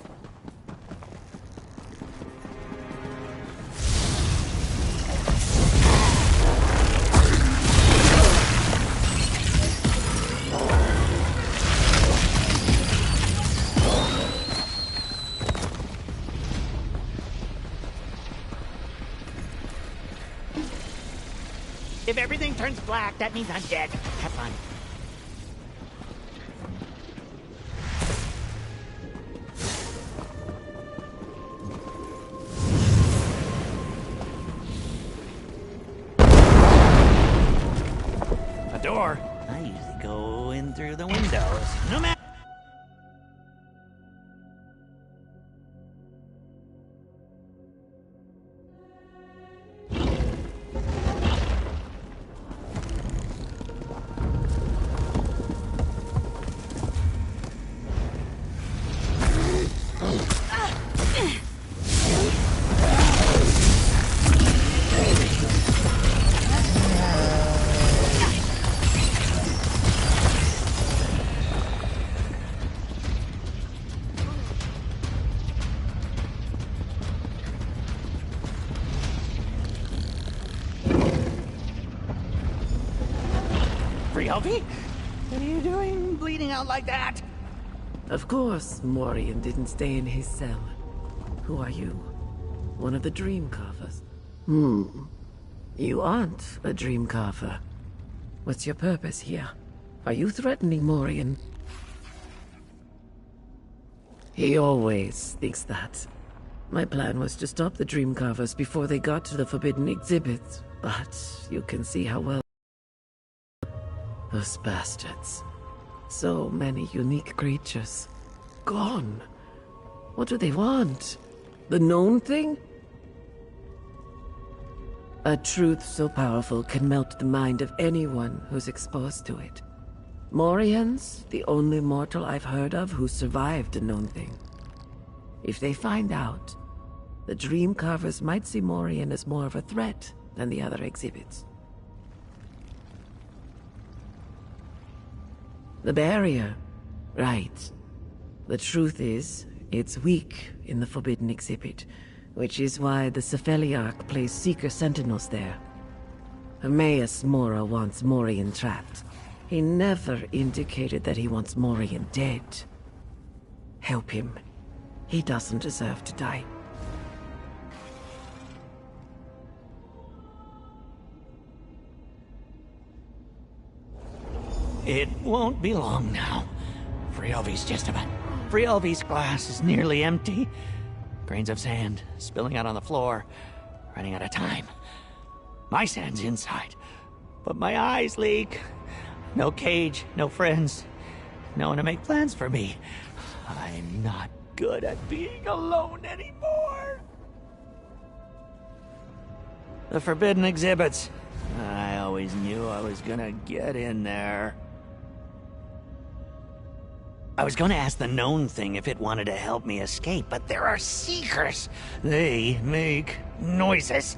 If everything turns black, that means I'm dead. Have fun. A door? I usually go in through the windows. No matter. Ryobi? What are you doing, bleeding out like that? Of course, Morian didn't stay in his cell. Who are you? One of the Dream Carvers? You aren't a Dream Carver. What's your purpose here? Are you threatening Morian? He always thinks that. My plan was to stop the Dreamcarvers before they got to the forbidden exhibit, but you can see how well... Those bastards. So many unique creatures. Gone. What do they want? The known thing? A truth so powerful can melt the mind of anyone who's exposed to it. Morian's the only mortal I've heard of who survived a known thing. If they find out, the Dreamcarvers might see Morian as more of a threat than the other exhibits. The barrier. Right. The truth is, it's weak in the forbidden exhibit, which is why the Cephaliarch placed Seeker Sentinels there. Hermaeus Mora wants Morian trapped. He never indicated that he wants Morian dead. Help him. He doesn't deserve to die. It won't be long now. Frielvi's glass is nearly empty. Grains of sand spilling out on the floor. Running out of time. My sand's inside, but my eyes leak. No cage, no friends. No one to make plans for me. I'm not good at being alone anymore. The forbidden exhibits. I always knew I was gonna get in there. I was gonna ask the known thing if it wanted to help me escape, but there are Seekers. They make noises.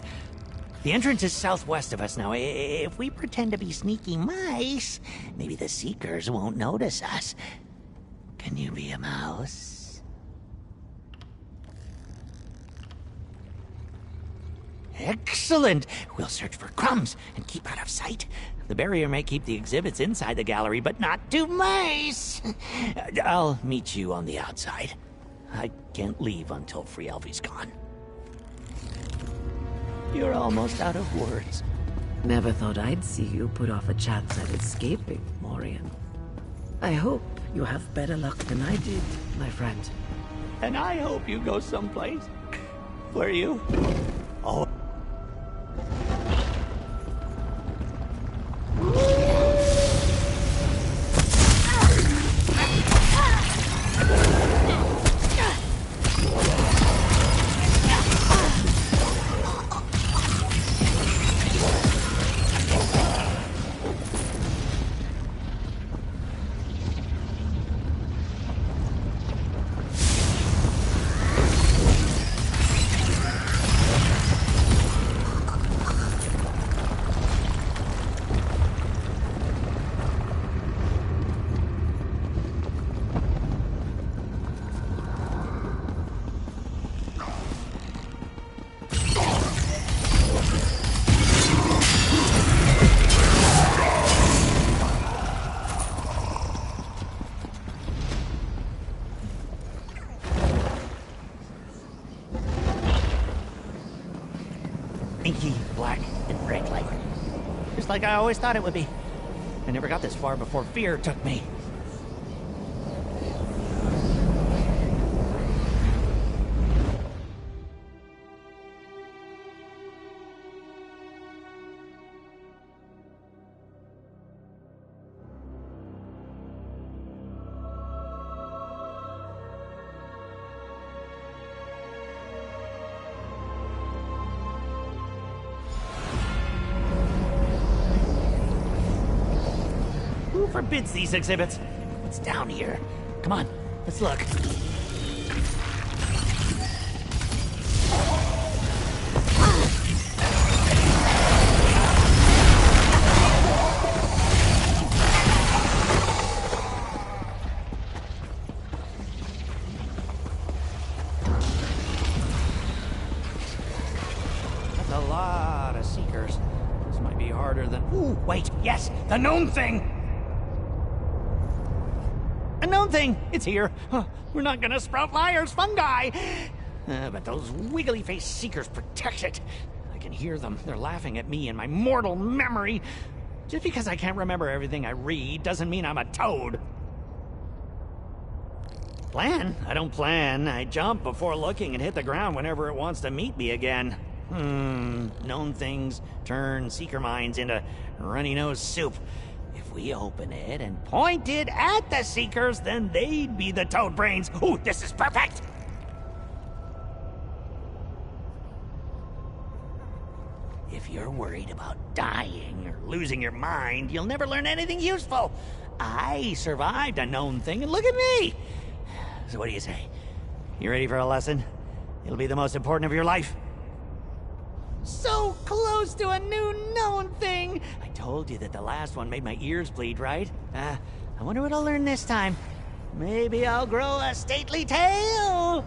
The entrance is southwest of us now. If we pretend to be sneaky mice, maybe the Seekers won't notice us. Can you be a mouse? Excellent! We'll search for crumbs and keep out of sight. The barrier may keep the exhibits inside the gallery, but not to mice! I'll meet you on the outside. I can't leave until Frielvi's gone. You're almost out of words. Never thought I'd see you put off a chance at escaping, Morian. I hope you have better luck than I did, my friend. And I hope you go someplace where you... Oh. Inky, black, and red light. Just like I always thought it would be. I never got this far before fear took me. Who forbids these exhibits? What's down here? Come on, let's look. That's a lot of Seekers. This might be harder than... Ooh, wait, yes, the known thing! A known thing! It's here! We're not gonna sprout liars, fungi! But those wiggly-faced Seekers protect it. I can hear them. They're laughing at me and my mortal memory. Just because I can't remember everything I read doesn't mean I'm a toad. Plan? I don't plan. I jump before looking and hit the ground whenever it wants to meet me again. Known things turn seeker minds into runny-nosed soup. If we open it and point it at the seekers, then they'd be the toad brains. Ooh, this is perfect! If you're worried about dying or losing your mind, you'll never learn anything useful. I survived a known thing, and look at me! So what do you say? You ready for a lesson? It'll be the most important of your life. So close to a new known thing! I told you that the last one made my ears bleed, right? I wonder what I'll learn this time. Maybe I'll grow a stately tail!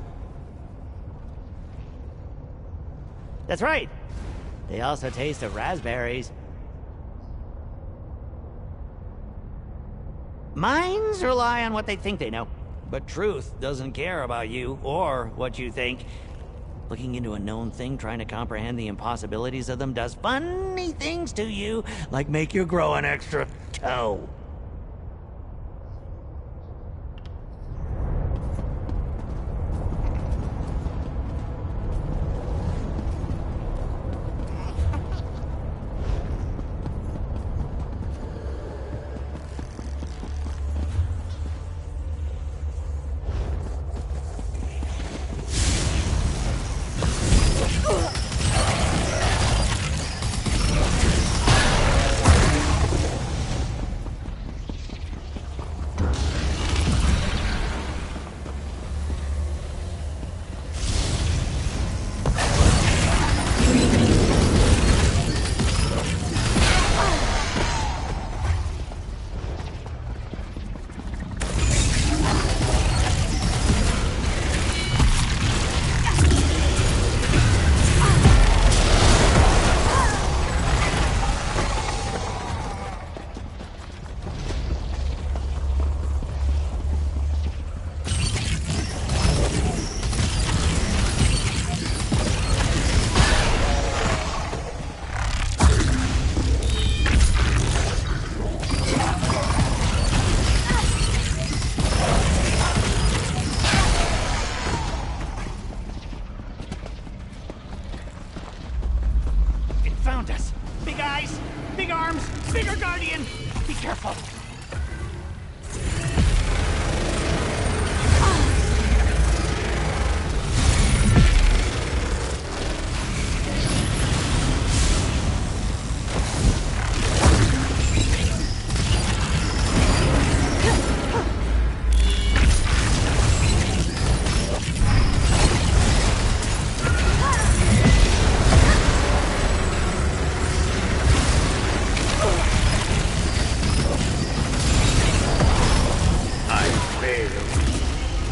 That's right. They also taste of raspberries. Minds rely on what they think they know. But truth doesn't care about you or what you think. Looking into a known thing, trying to comprehend the impossibilities of them does funny things to you, like make you grow an extra toe.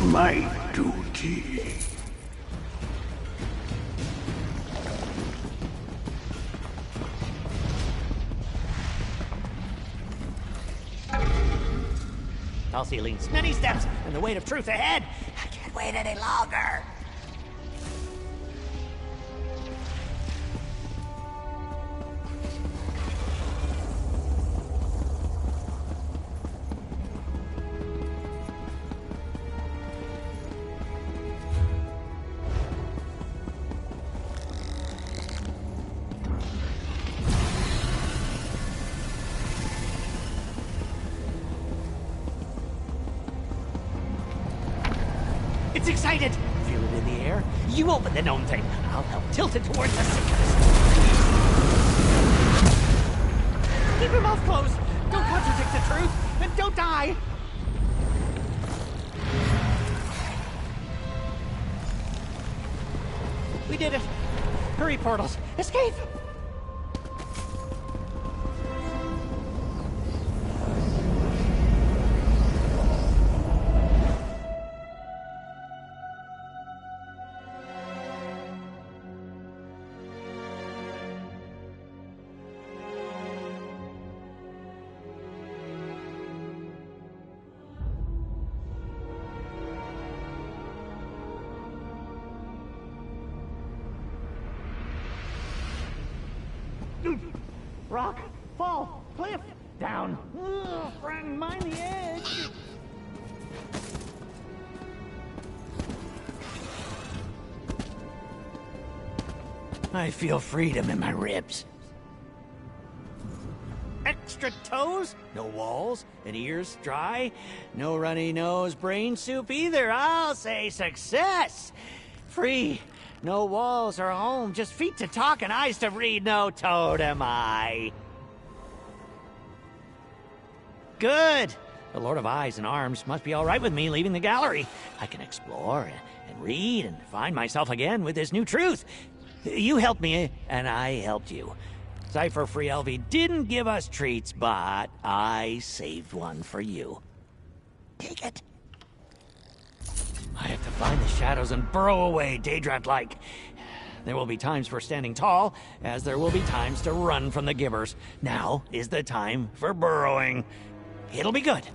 My duty. Tall ceilings, many steps, and the weight of truth ahead. I can't wait any longer. It's excited! Feel it in the air? You open the known thing. I'll help tilt it towards the seekers. Keep your mouth closed! Don't contradict the truth! And don't die! We did it! Hurry, portals! Escape! Rock, fall! cliff down. Ugh, friend, mind the edge. I feel freedom in my ribs. Extra toes, no walls, and ears dry, no runny nose, brain soup either. I'll say success. Free, no walls or home, just feet to talk and eyes to read, no totem eye. Good. The Lord of Eyes and Arms must be all right with me leaving the gallery. I can explore and read and find myself again with this new truth. You helped me, and I helped you. Cypher Free Elvie didn't give us treats, but I saved one for you. Take it. I have to find the shadows and burrow away, Daedrat-like. There will be times for standing tall, as there will be times to run from the gibbers. Now is the time for burrowing. It'll be good.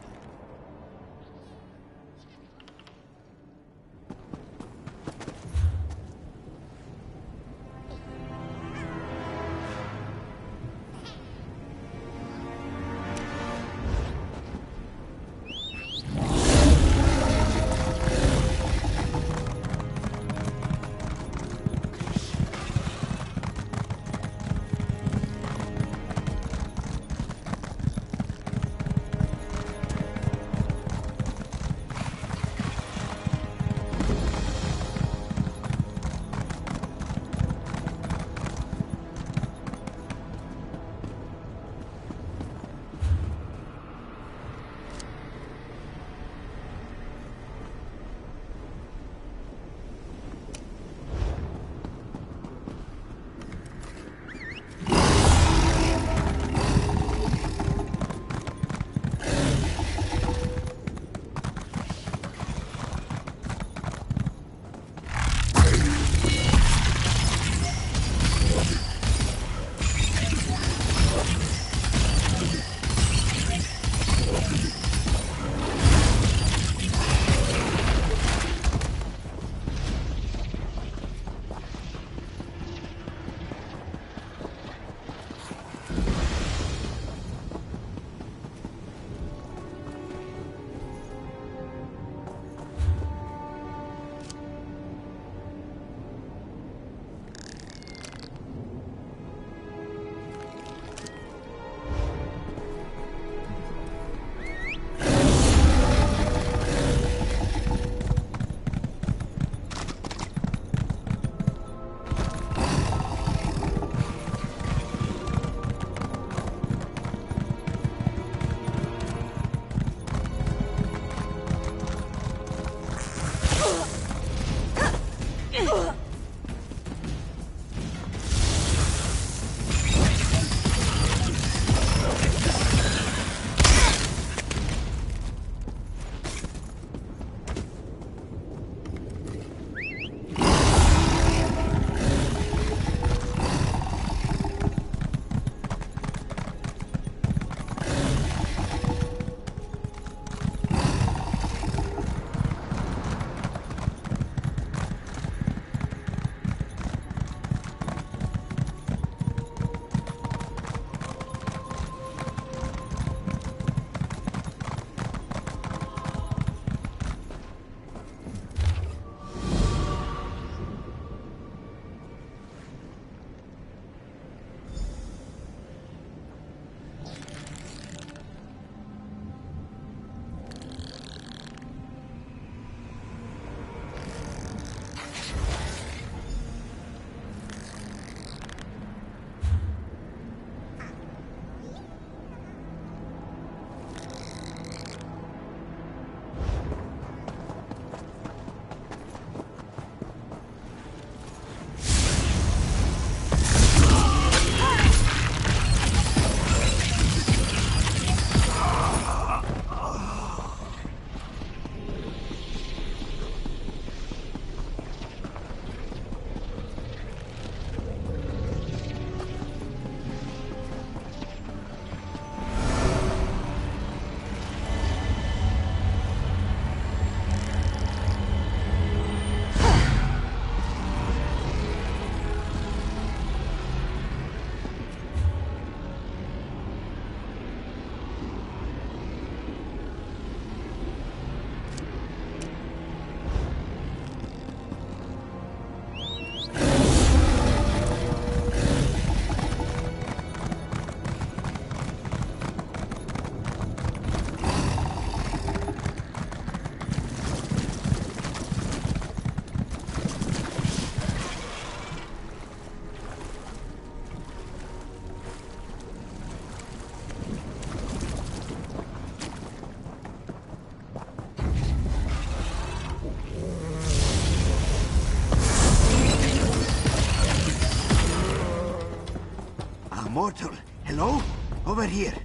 mortal. Hello? Over here.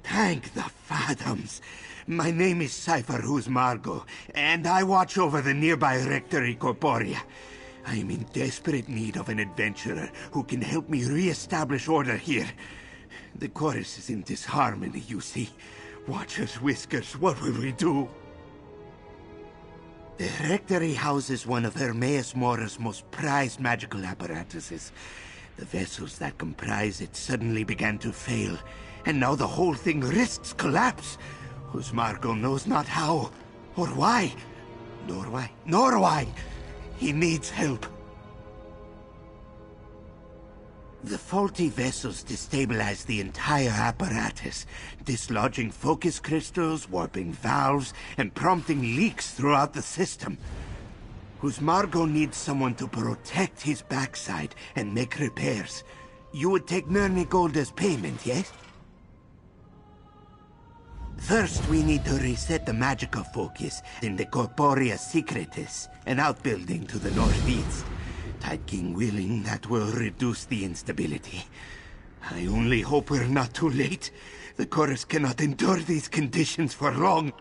Thank the Phantoms. My name is Cypher Margo, and I watch over the nearby Rectory Corporea. I am in desperate need of an adventurer who can help me re-establish order here. The chorus is in disharmony, you see. Watchers, Whiskers, what will we do? The Rectory houses one of Hermaeus Mora's most prized magical apparatuses. The vessels that comprise it suddenly began to fail, and now the whole thing risks collapse. Margo knows not how, or why, nor why. He needs help. The faulty vessels destabilize the entire apparatus, dislodging focus crystals, warping valves, and prompting leaks throughout the system. Margo needs someone to protect his backside and make repairs. You would take Nurni Gold as payment, yes? First, we need to reset the magical focus in the Corporea Secretis, an outbuilding to the northeast. Tide King willing, that will reduce the instability. I only hope we're not too late. The chorus cannot endure these conditions for long.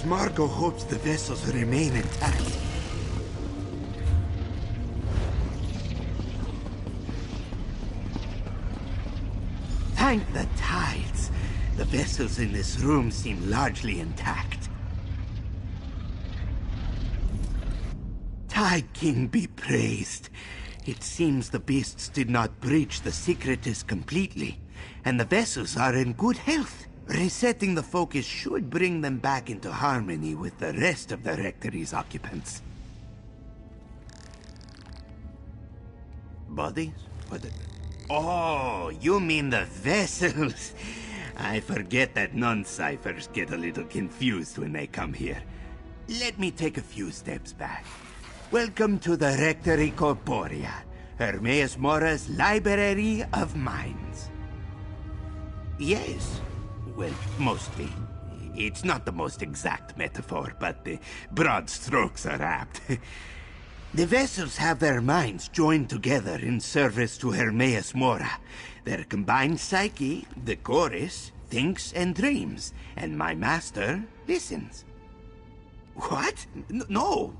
Margo hopes the vessels remain intact. Thank the tides. The vessels in this room seem largely intact. Tide King be praised. It seems the beasts did not breach the Secretis completely, and the vessels are in good health. Resetting the focus should bring them back into harmony with the rest of the Rectory's occupants. Bodies? What? Oh, you mean the vessels? I forget that non-ciphers get a little confused when they come here. Let me take a few steps back. Welcome to the Rectory Corporea, Hermaeus Mora's Library of Minds. Yes. Well, mostly. It's not the most exact metaphor, but the broad strokes are apt. The vessels have their minds joined together in service to Hermaeus Mora. Their combined psyche, the chorus, thinks and dreams, and my master listens. What? No.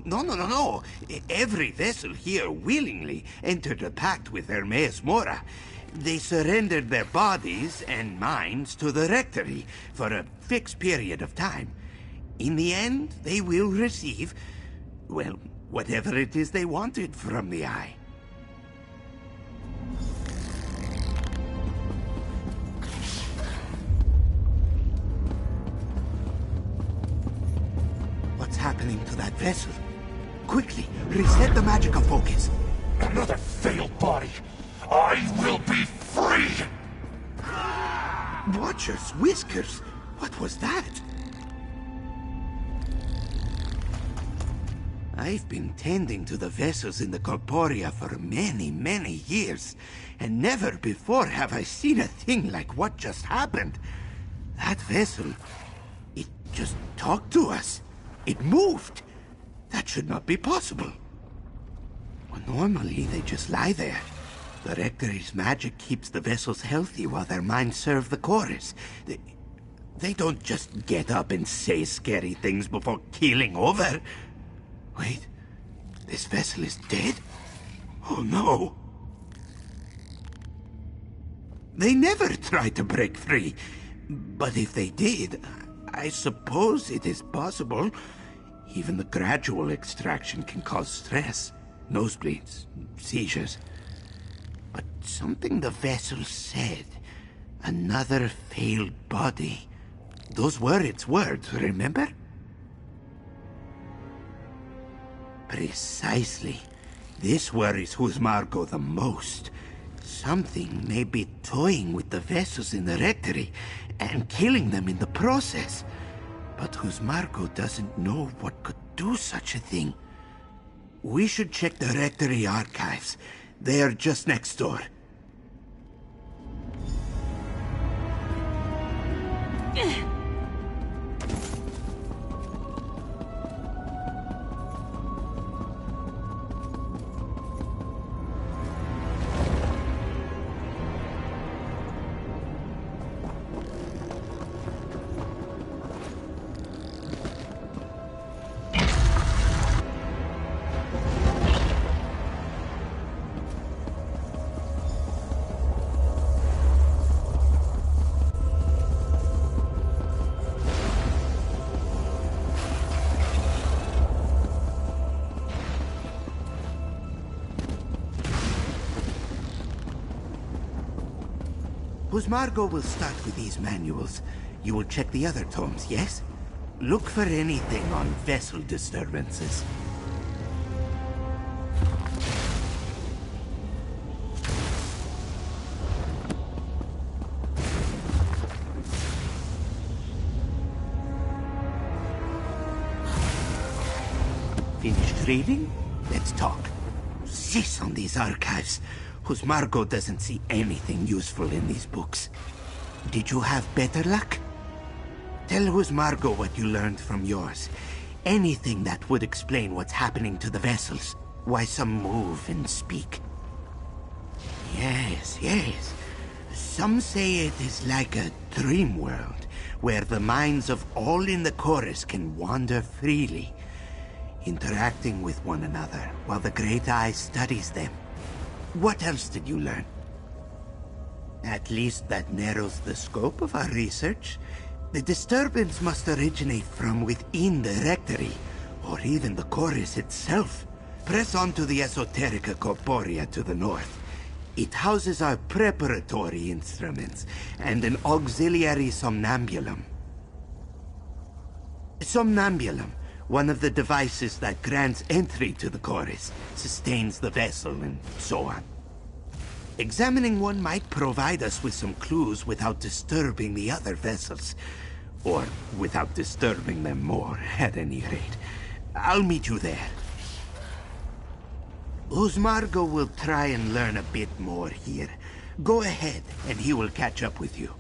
Every vessel here willingly entered a pact with Hermaeus Mora. They surrendered their bodies and minds to the Rectory for a fixed period of time. In the end, they will receive, well, whatever it is they wanted from the Eye. happening to that vessel. Quickly, reset the magical focus. Another failed body. I will be free! Watchers, whiskers, what was that? I've been tending to the vessels in the Corporea for many, many years, and never before have I seen a thing like what just happened. That vessel, it just talked to us. It moved. That should not be possible. Well, normally they just lie there. The Rectory's magic keeps the vessels healthy while their minds serve the chorus. They don't just get up and say scary things before keeling over. Wait, this vessel is dead? Oh no. They never tried to break free. But if they did, I suppose it is possible. Even the gradual extraction can cause stress, nosebleeds, seizures. But something the vessel said, another failed body. Those were its words, remember? Precisely. This worries Margot the most. Something may be toying with the vessels in the Rectory and killing them in the process. But Margot doesn't know what could do such a thing. We should check the Rectory archives. They are just next door. Margot will start with these manuals. You will check the other tomes, yes? Look for anything on vessel disturbances. Finished reading? Let's talk. Cease on these archives. Margot doesn't see anything useful in these books. Did you have better luck? Tell Margot what you learned from yours. Anything that would explain what's happening to the vessels. Why some move and speak. Yes, yes. Some say it is like a dream world, where the minds of all in the chorus can wander freely, interacting with one another while the Great Eye studies them. What else did you learn? At least that narrows the scope of our research. The disturbance must originate from within the Rectory, or even the chorus itself. Press on to the Esoterica Corporea to the north. It houses our preparatory instruments and an auxiliary somnambulum. Somnambulum, one of the devices that grants entry to the chorus, sustains the vessel, and so on. Examining one might provide us with some clues without disturbing the other vessels. Or without disturbing them more, at any rate. I'll meet you there. Margot will try and learn a bit more here. Go ahead, and he will catch up with you.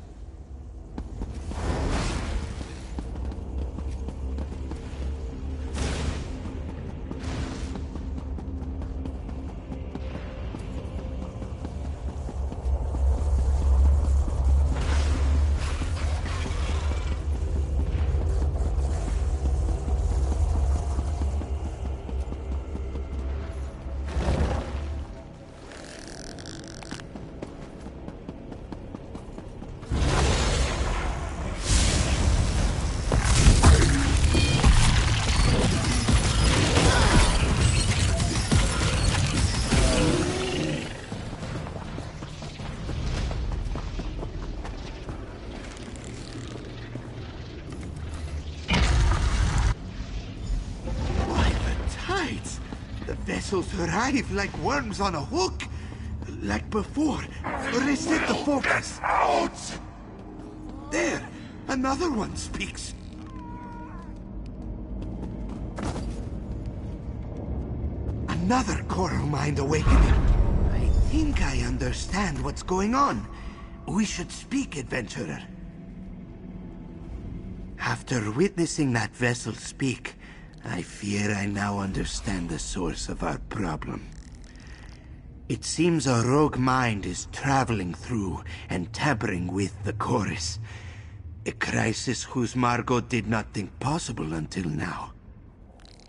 vessels arrive like worms on a hook. Like before. Reset the focus. Out! There! Another one speaks. Another coral mind awakening. I think I understand what's going on. We should speak, adventurer. After witnessing that vessel speak, I fear I now understand the source of our problem. It seems a rogue mind is traveling through and tampering with the chorus. A crisis whose Margot did not think possible until now.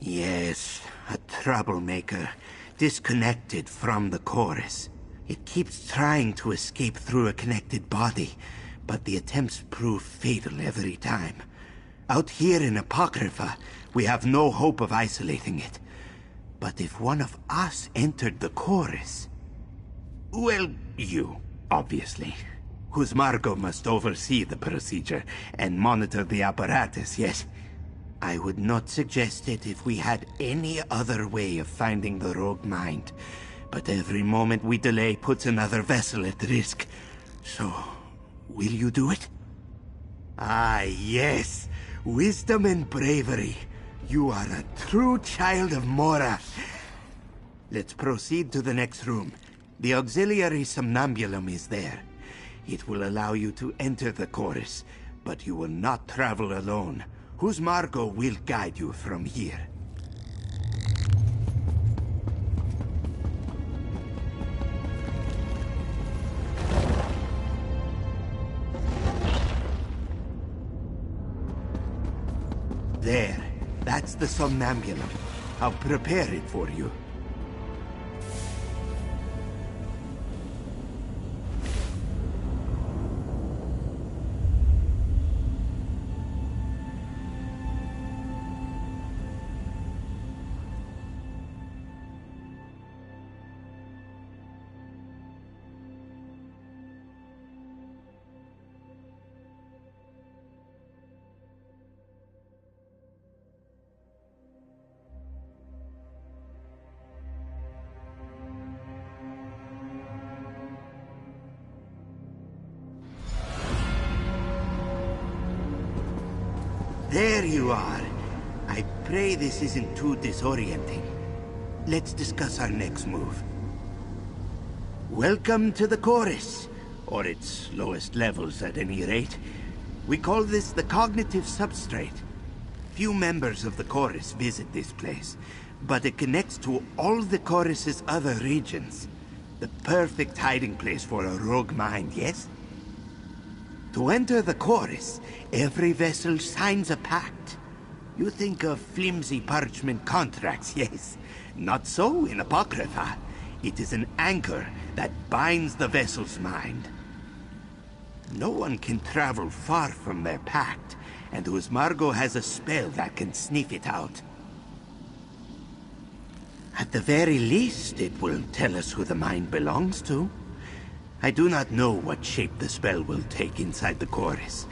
Yes, a troublemaker, disconnected from the chorus. It keeps trying to escape through a connected body, but the attempts prove fatal every time. Out here in Apocrypha, we have no hope of isolating it. But if one of us entered the chorus... Well, you, obviously. Whose Margot must oversee the procedure and monitor the apparatus, yes? I would not suggest it if we had any other way of finding the rogue mind. But every moment we delay puts another vessel at risk. So, will you do it? Ah, yes. Wisdom and bravery. You are a true child of Mora. Let's proceed to the next room. The auxiliary somnambulum is there. It will allow you to enter the chorus, but you will not travel alone. Whose Margot will guide you from here. There. That's the somnambulum. I'll prepare it for you. There you are. I pray this isn't too disorienting. Let's discuss our next move. Welcome to the chorus, or its lowest levels at any rate. We call this the cognitive substrate. Few members of the chorus visit this place, but it connects to all the chorus's other regions. The perfect hiding place for a rogue mind, yes? To enter the chorus, every vessel signs a pact. You think of flimsy parchment contracts, yes? Not so in Apocrypha. It is an anchor that binds the vessel's mind. No one can travel far from their pact, and whose Margot has a spell that can sniff it out. At the very least, it will tell us who the mind belongs to. I do not know what shape the spell will take inside the chorus.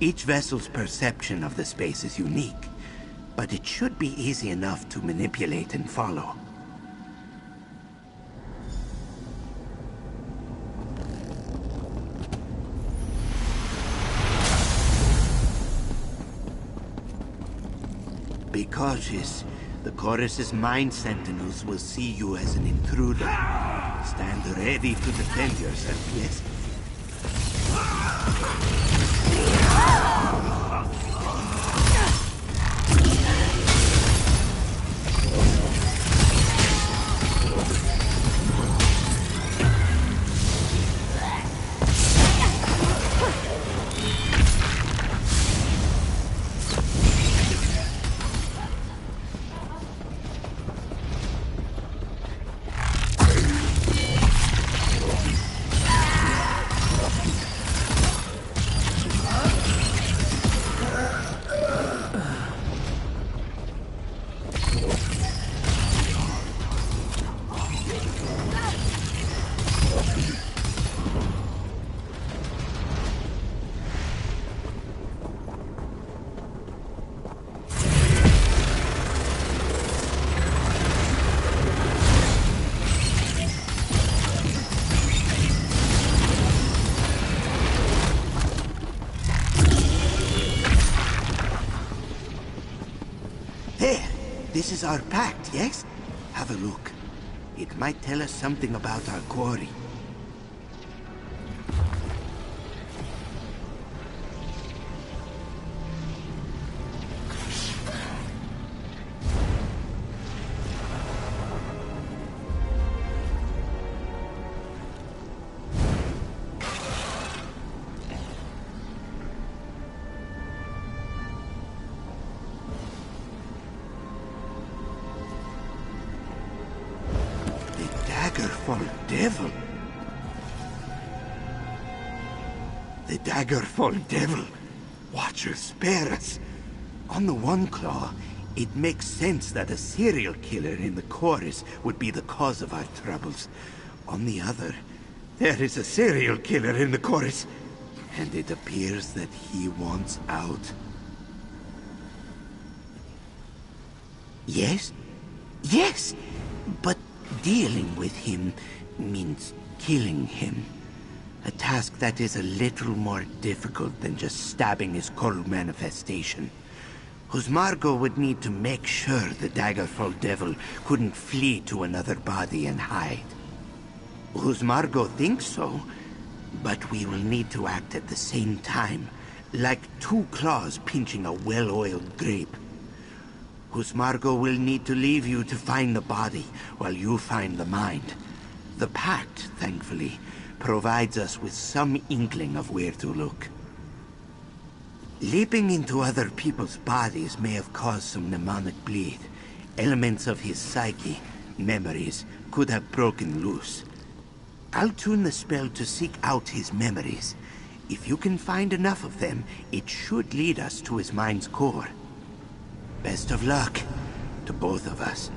Each vessel's perception of the space is unique, but it should be easy enough to manipulate and follow. Be cautious. The chorus's mind sentinels will see you as an intruder. Stand ready to defend yourself, yes? This is our pact, yes? Have a look. It might tell us something about our quarry. Daggerfall Devil. The Daggerfall Devil. Watcher, spare us. On the one claw, it makes sense that a serial killer in the chorus would be the cause of our troubles. On the other, there is a serial killer in the chorus, and it appears that he wants out. Yes? Yes! But dealing with him means killing him. A task that is a little more difficult than just stabbing his coral manifestation. Margot would need to make sure the Daggerfall Devil couldn't flee to another body and hide. Margot thinks so, but we will need to act at the same time, like two claws pinching a well-oiled grape. Margot will need to leave you to find the body, while you find the mind. The pact, thankfully, provides us with some inkling of where to look. Leaping into other people's bodies may have caused some mnemonic bleed. Elements of his psyche, memories, could have broken loose. I'll tune the spell to seek out his memories. If you can find enough of them, it should lead us to his mind's core. Best of luck to both of us.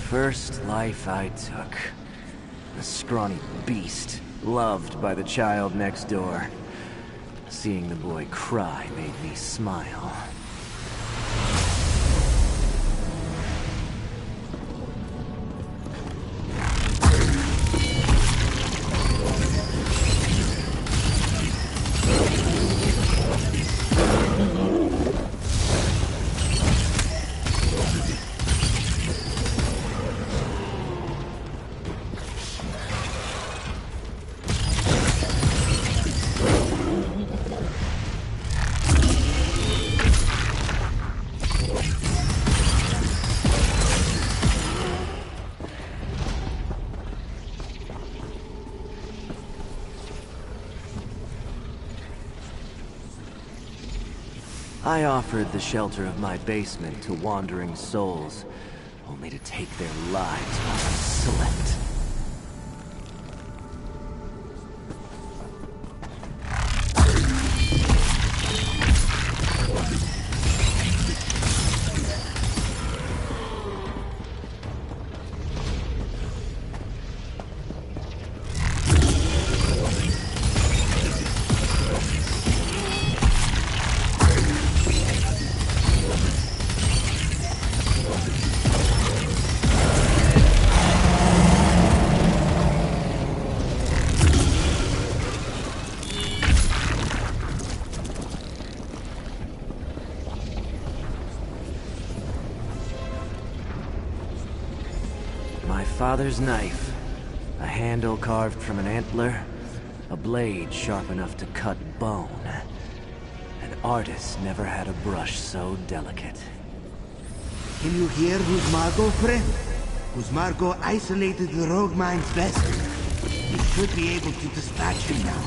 First life I took. A scrawny beast, loved by the child next door. Seeing the boy cry made me smile. I offered the shelter of my basement to wandering souls, only to take their lives while I slept. My father's knife. A handle carved from an antler. A blade sharp enough to cut bone. An artist never had a brush so delicate. Can you hear Husmargo, friend? Husmargo isolated the rogue mine's vessel. We should be able to dispatch him now.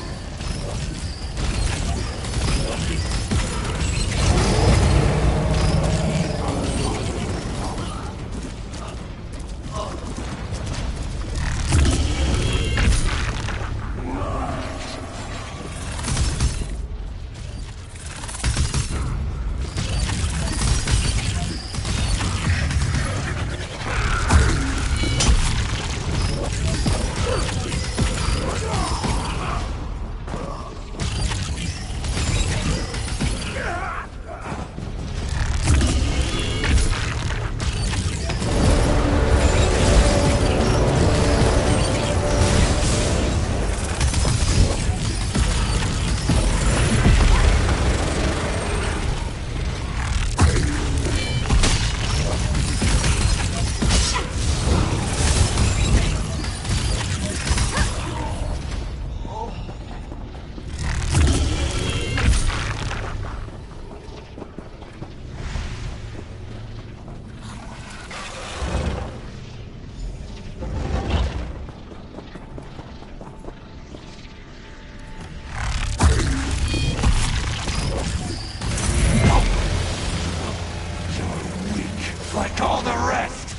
Like all the rest!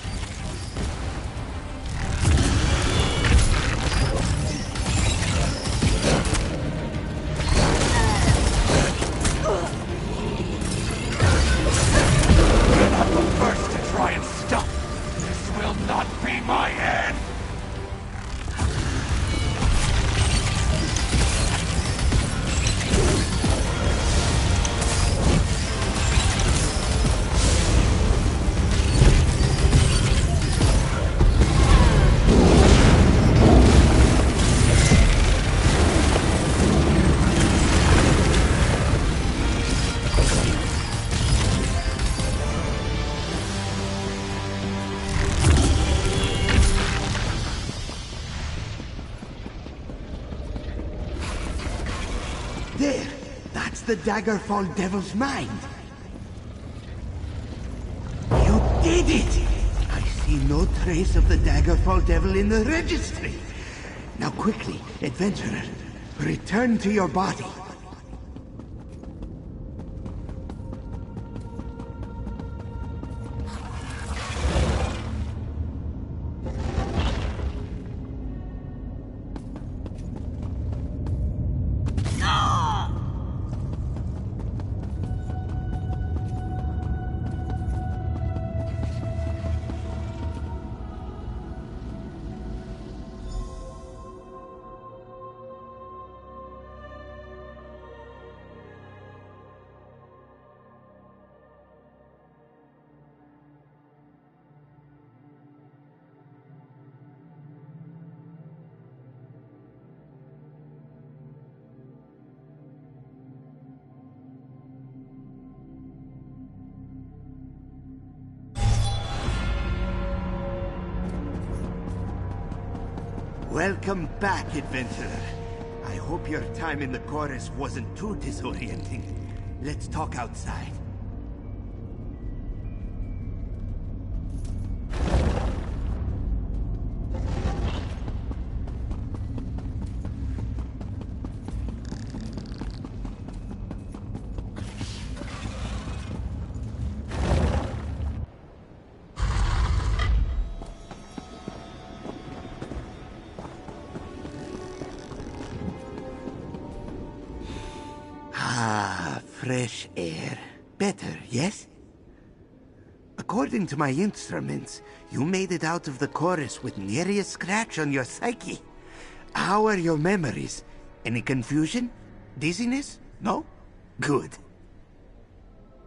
You're not the first to try and stop! This will not be my end! There! That's the Daggerfall Devil's mind! You did it! I see no trace of the Daggerfall Devil in the registry! Now quickly, adventurer, return to your body. Welcome back, adventurer. I hope your time in the chorus wasn't too disorienting. Let's talk outside. Fresh air. Better, yes? According to my instruments, you made it out of the chorus with nary a scratch on your psyche. How are your memories? Any confusion? Dizziness? No? Good.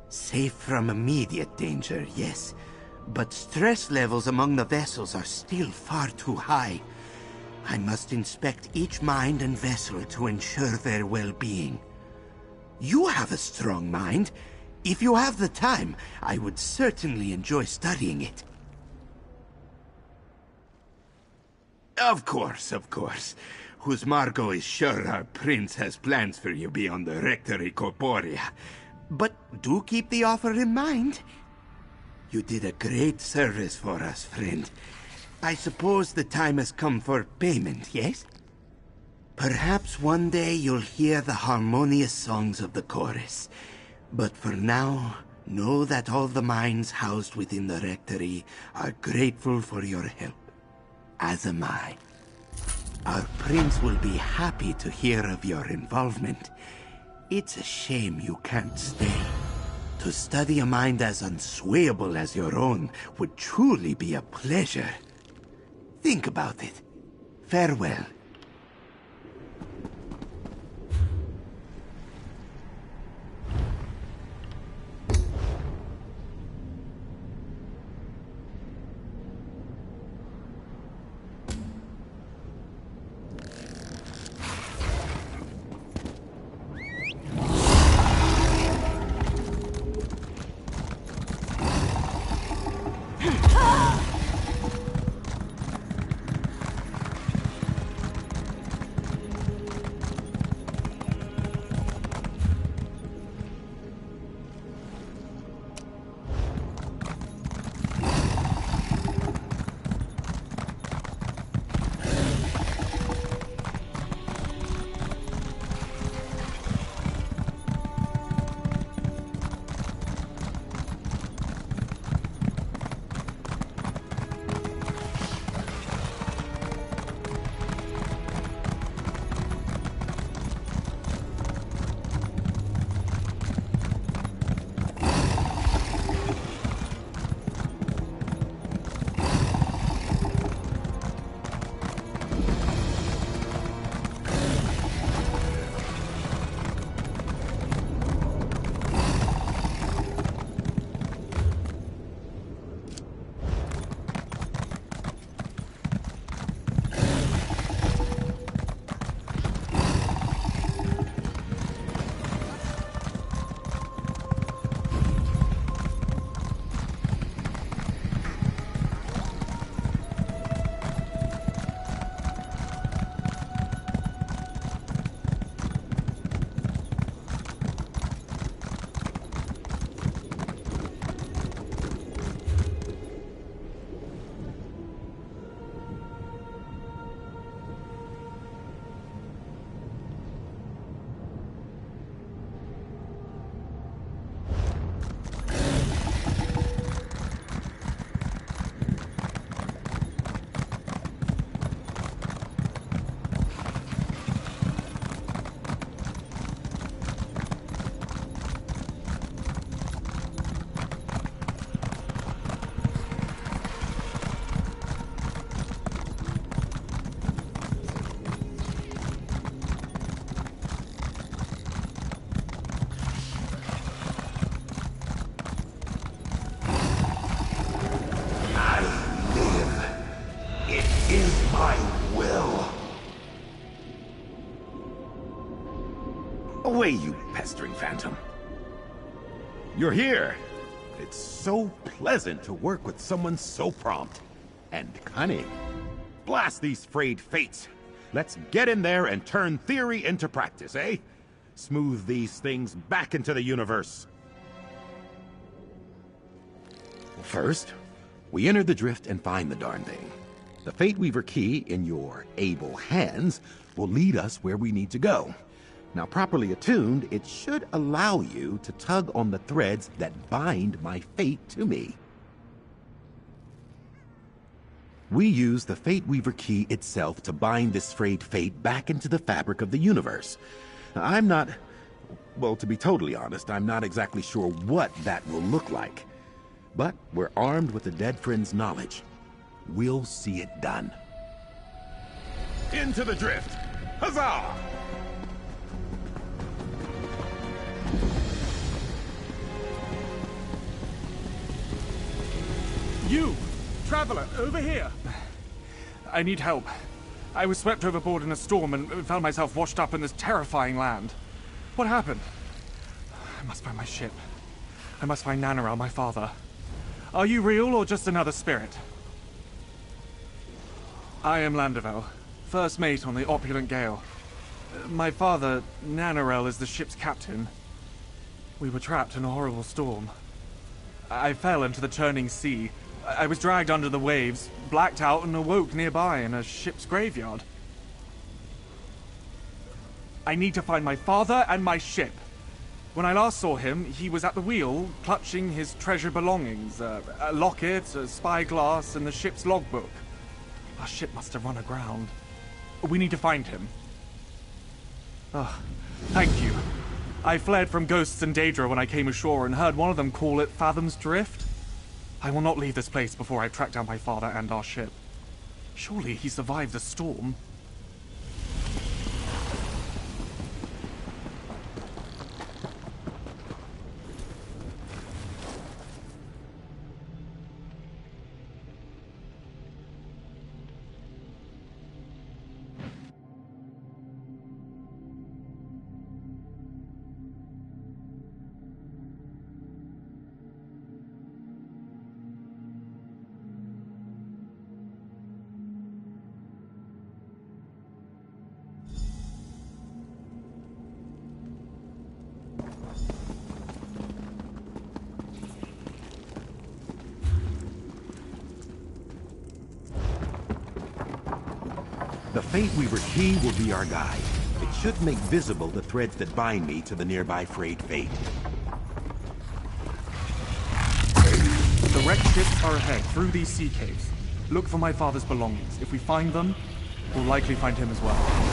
Safe from immediate danger, yes. But stress levels among the vessels are still far too high. I must inspect each mind and vessel to ensure their well-being. You have a strong mind. If you have the time, I would certainly enjoy studying it. Of course, of course. Husmargo is sure our prince has plans for you beyond the Rectory Corporea. But do keep the offer in mind. You did a great service for us, friend. I suppose the time has come for payment, yes? Perhaps one day you'll hear the harmonious songs of the chorus. But for now, know that all the minds housed within the rectory are grateful for your help. As am I. Our prince will be happy to hear of your involvement. It's a shame you can't stay. To study a mind as unswayable as your own would truly be a pleasure. Think about it. Farewell. Away, you pestering phantom. You're here. It's so pleasant to work with someone so prompt and cunning. Blast these frayed fates. Let's get in there and turn theory into practice, eh? Smooth these things back into the universe. First, we enter the drift and find the darn thing. The Fate Weaver key in your able hands will lead us where we need to go. Now, properly attuned, it should allow you to tug on the threads that bind my fate to me. We use the Fate Weaver key itself to bind this frayed fate back into the fabric of the universe. I'm not... well, to be totally honest, I'm not exactly sure what that will look like. But we're armed with the dead friend's knowledge. We'll see it done. Into the drift! Huzzah! You! Traveler, over here! I need help. I was swept overboard in a storm and found myself washed up in this terrifying land. What happened? I must find my ship. I must find Nanarel, my father. Are you real or just another spirit? I am Landervel, first mate on the opulent Gale. My father, Nanarel, is the ship's captain. We were trapped in a horrible storm. I fell into the churning sea. I was dragged under the waves, blacked out, and awoke nearby in a ship's graveyard. I need to find my father and my ship. When I last saw him, he was at the wheel, clutching his treasured belongings, a locket, a spyglass, and the ship's logbook. Our ship must have run aground. We need to find him. Oh, thank you. I fled from ghosts and Daedra when I came ashore and heard one of them call it Fathom's Drift. I will not leave this place before I track down my father and our ship. Surely he survived the storm. The Fate Weaver key will be our guide. It should make visible the threads that bind me to the nearby frayed fate. The wrecked ships are ahead through these sea caves. Look for my father's belongings. If we find them, we'll likely find him as well.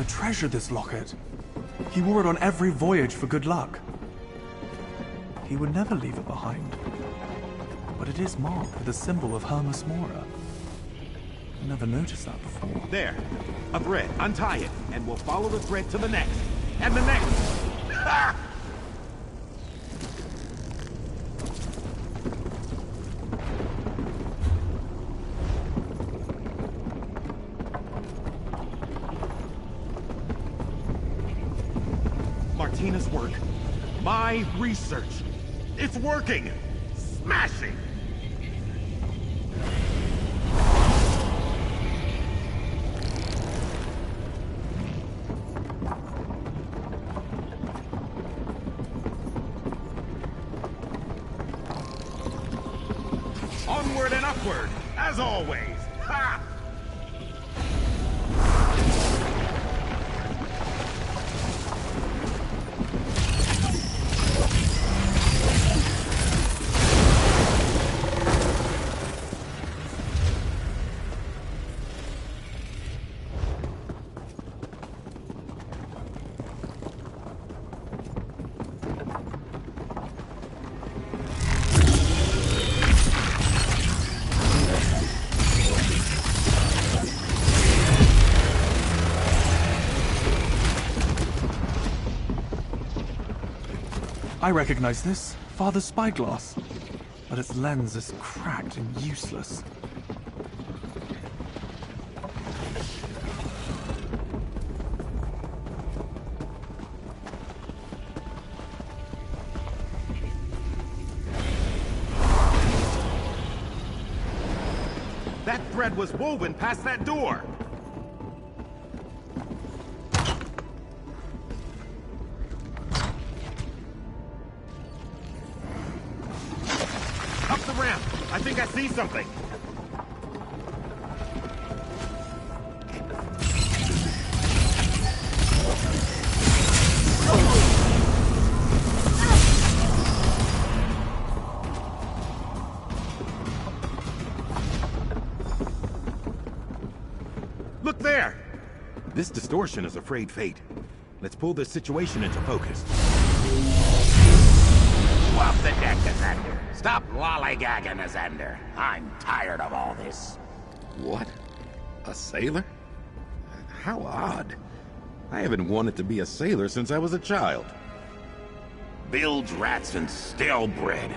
Treasure this locket. He wore it on every voyage for good luck. He would never leave it behind. But it is marked with the symbol of Hermes Mora. I never noticed that before. There. A thread. Untie it, and we'll follow the thread to the next. And the next! Ah! Martina's work. My research. It's working! Smashing! Onward and upward, as always! Ha! I recognize this. Father's spyglass. But its lens is cracked and useless. That thread was woven past that door! Up the ramp! I think I see something! Look there! This distortion is a frayed fate. Let's pull this situation into focus. Off the deck, Azander. Stop lollygagging, Azander. I'm tired of all this. What? A sailor? How odd. I haven't wanted to be a sailor since I was a child. Bilge rats and stale bread.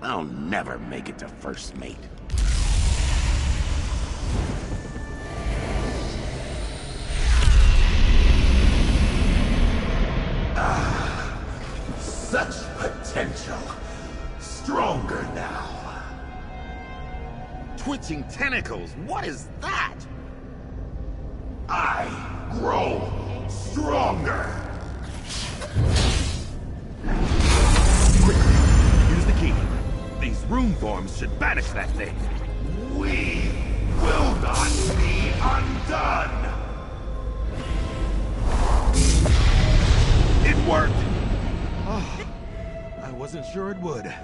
I'll never make it to first mate. Such potential. Stronger now. twitching tentacles. What is that? I grow stronger. Quickly, use the key. These rune forms should banish that thing. We will not be undone. It worked! Oh, I wasn't sure it would.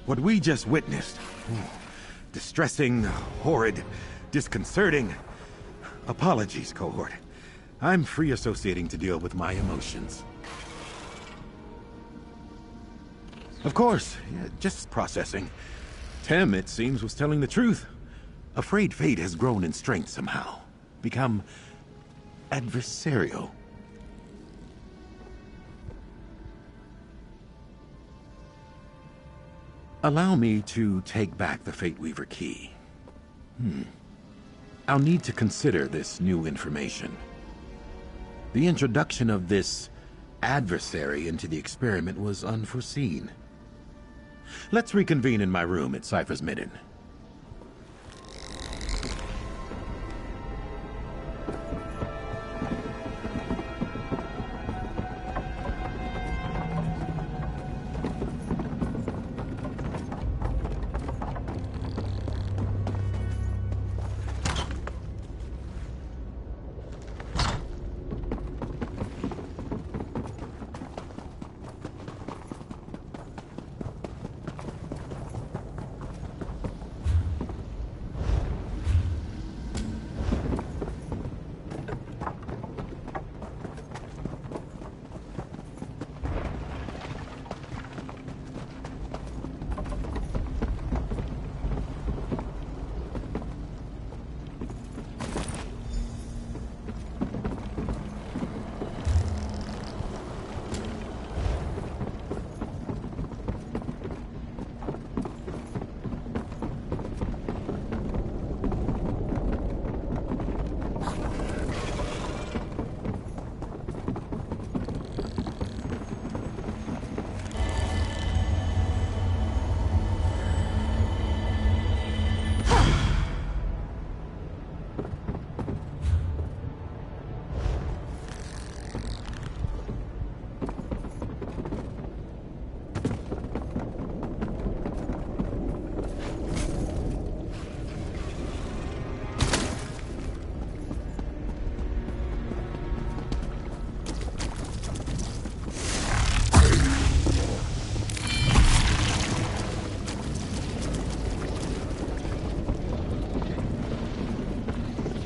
What we just witnessed, distressing, horrid, disconcerting. Apologies, cohort. I'm free associating to deal with my emotions. Of course, yeah, just processing. Tem, it seems, was telling the truth. Afraid Fate has grown in strength somehow. Become adversarial. Allow me to take back the Fate Weaver key. I'll need to consider this new information. The introduction of this adversary into the experiment was unforeseen. Let's reconvene in my room at Cypher's Midden.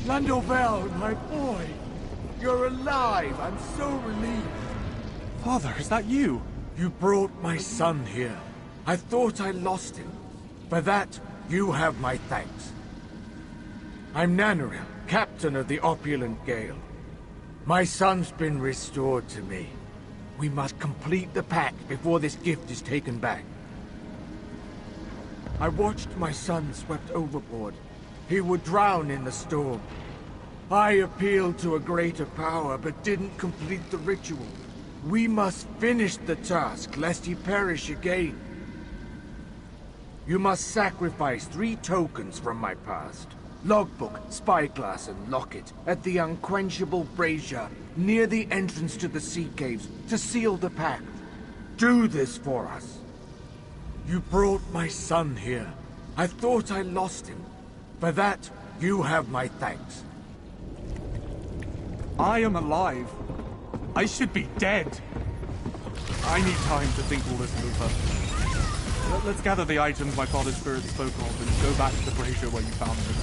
Landovel, my boy! You're alive! I'm so relieved! Father, is that you? You brought my son here. I thought I lost him. For that, you have my thanks. I'm Nanaril, captain of the Opulent Gale. My son's been restored to me. We must complete the pact before this gift is taken back. I watched my son swept overboard. He would drown in the storm. I appealed to a greater power, but didn't complete the ritual. We must finish the task, lest he perish again. You must sacrifice 3 tokens from my past. Logbook, spyglass, and locket at the unquenchable brazier near the entrance to the sea caves to seal the pact. Do this for us. You brought my son here. I thought I lost him. For that, you have my thanks. I am alive. I should be dead. I need time to think all this over. Let's gather the items my father's spirit spoke of and go back to the brazier where you found them.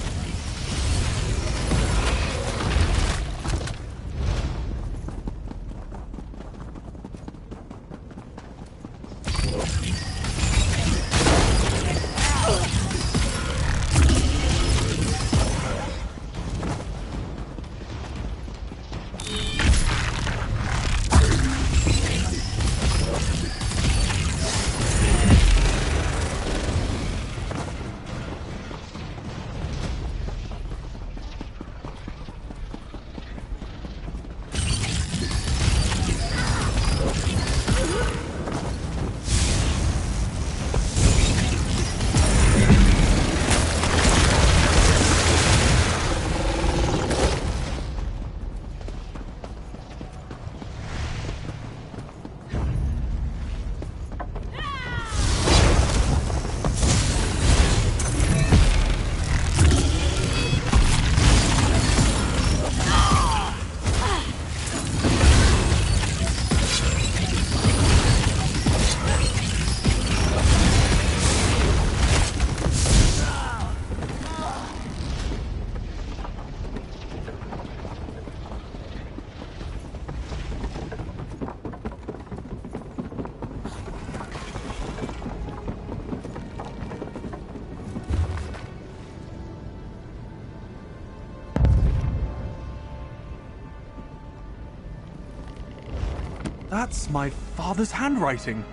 That's my father's handwriting.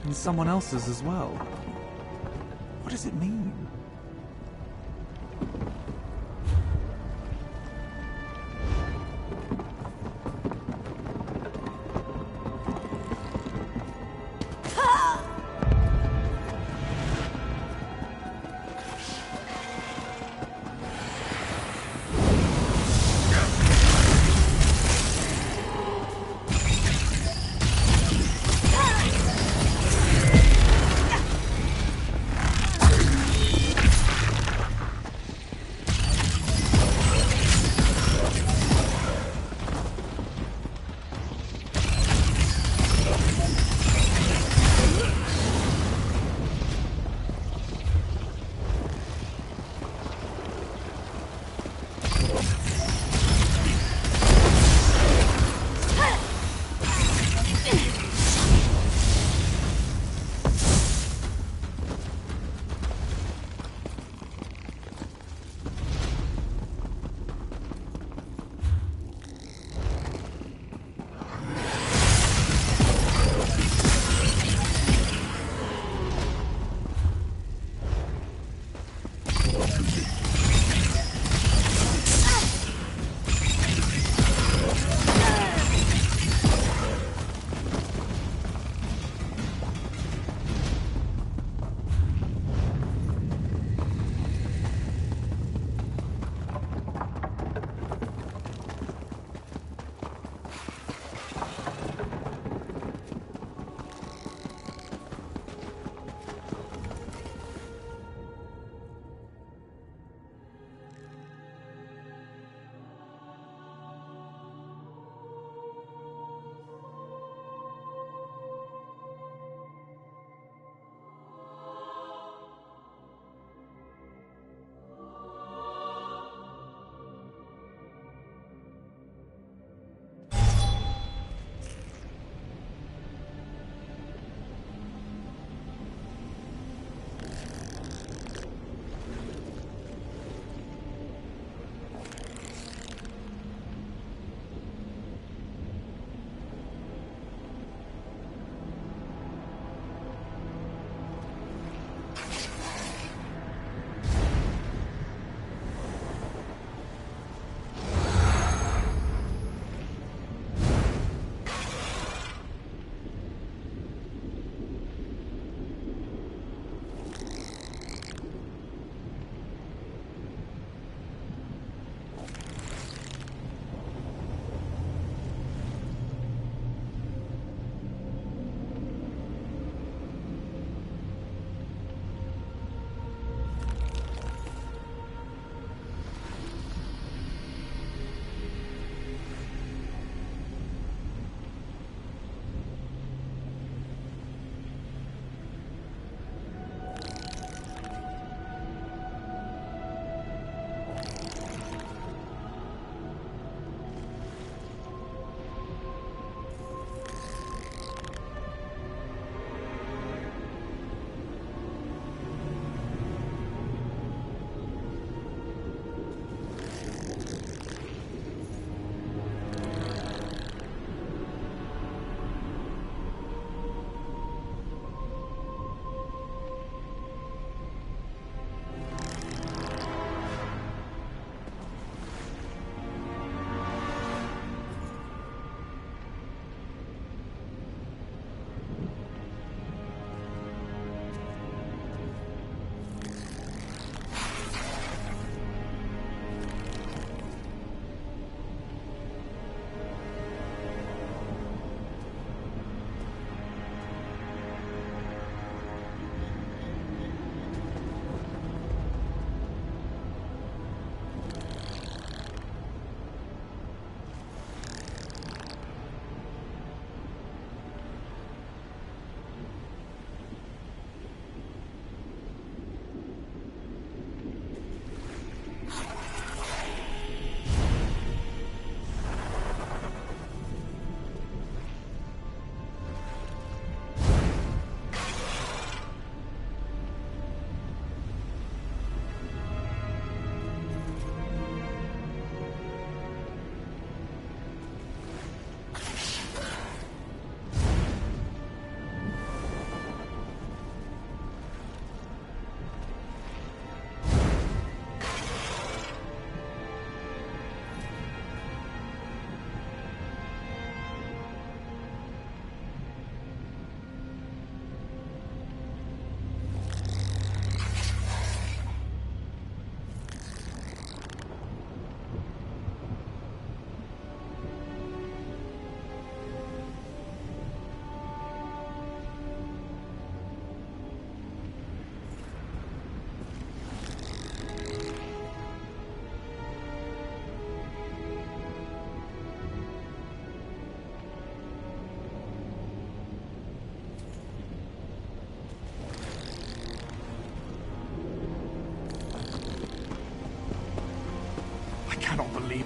And someone else's as well. What does it mean?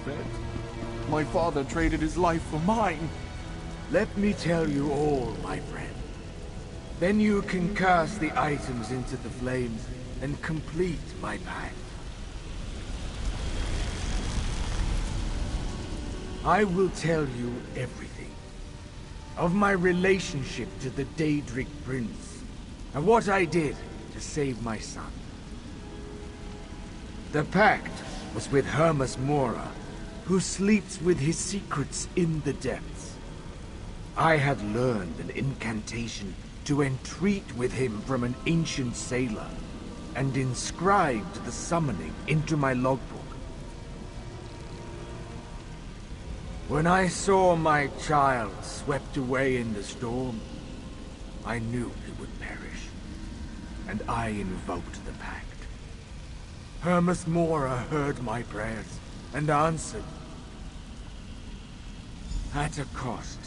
keep it. My father traded his life for mine. Let me tell you all, my friend. Then you can cast the items into the flames and complete my pact. I will tell you everything. Of my relationship to the Daedric Prince, and what I did to save my son. The pact was with Hermas Mora, who sleeps with his secrets in the depths. I had learned an incantation to entreat with him from an ancient sailor, and inscribed the summoning into my logbook. When I saw my child swept away in the storm, I knew he would perish, and I invoked the pact. Hermas Mora heard my prayers and answered. At a cost.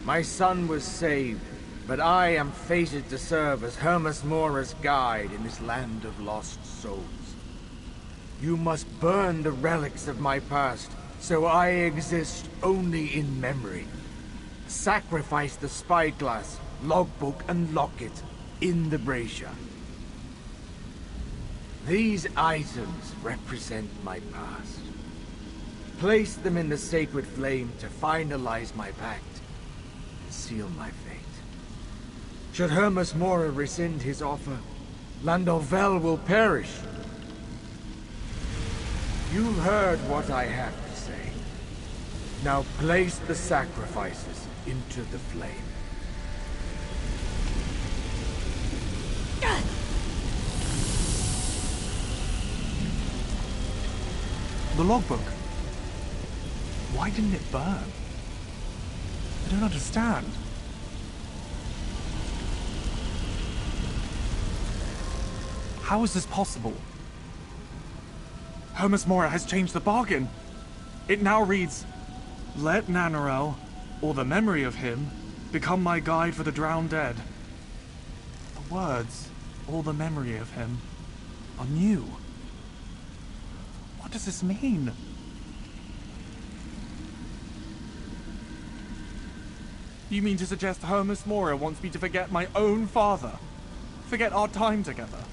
My son was saved, but I am fated to serve as Hermas Mora's guide in this land of lost souls. You must burn the relics of my past, so I exist only in memory. Sacrifice the spyglass, logbook, and locket in the brazier. These items represent my past. Place them in the sacred flame to finalize my pact and seal my fate. Should Hermas Mora rescind his offer, Landauvel will perish. You've heard what I have to say. Now place the sacrifices into the flame. The logbook. Why didn't it burn? I don't understand. How is this possible? Hermas Mora has changed the bargain. It now reads, "Let Nanarel, or the memory of him, become my guide for the drowned dead." The words, "or the memory of him," are new. What does this mean? You mean to suggest Hermas Mora wants me to forget my own father? Forget our time together?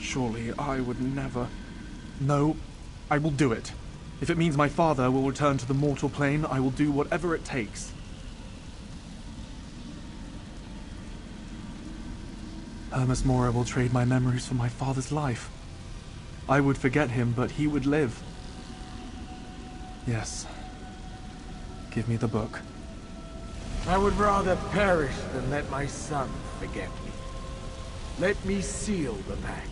Surely I would never... No, I will do it. If it means my father will return to the mortal plane, I will do whatever it takes. Hermas Mora will trade my memories for my father's life. I would forget him, but he would live. Yes. Give me the book. I would rather perish than let my son forget me. Let me seal the pact.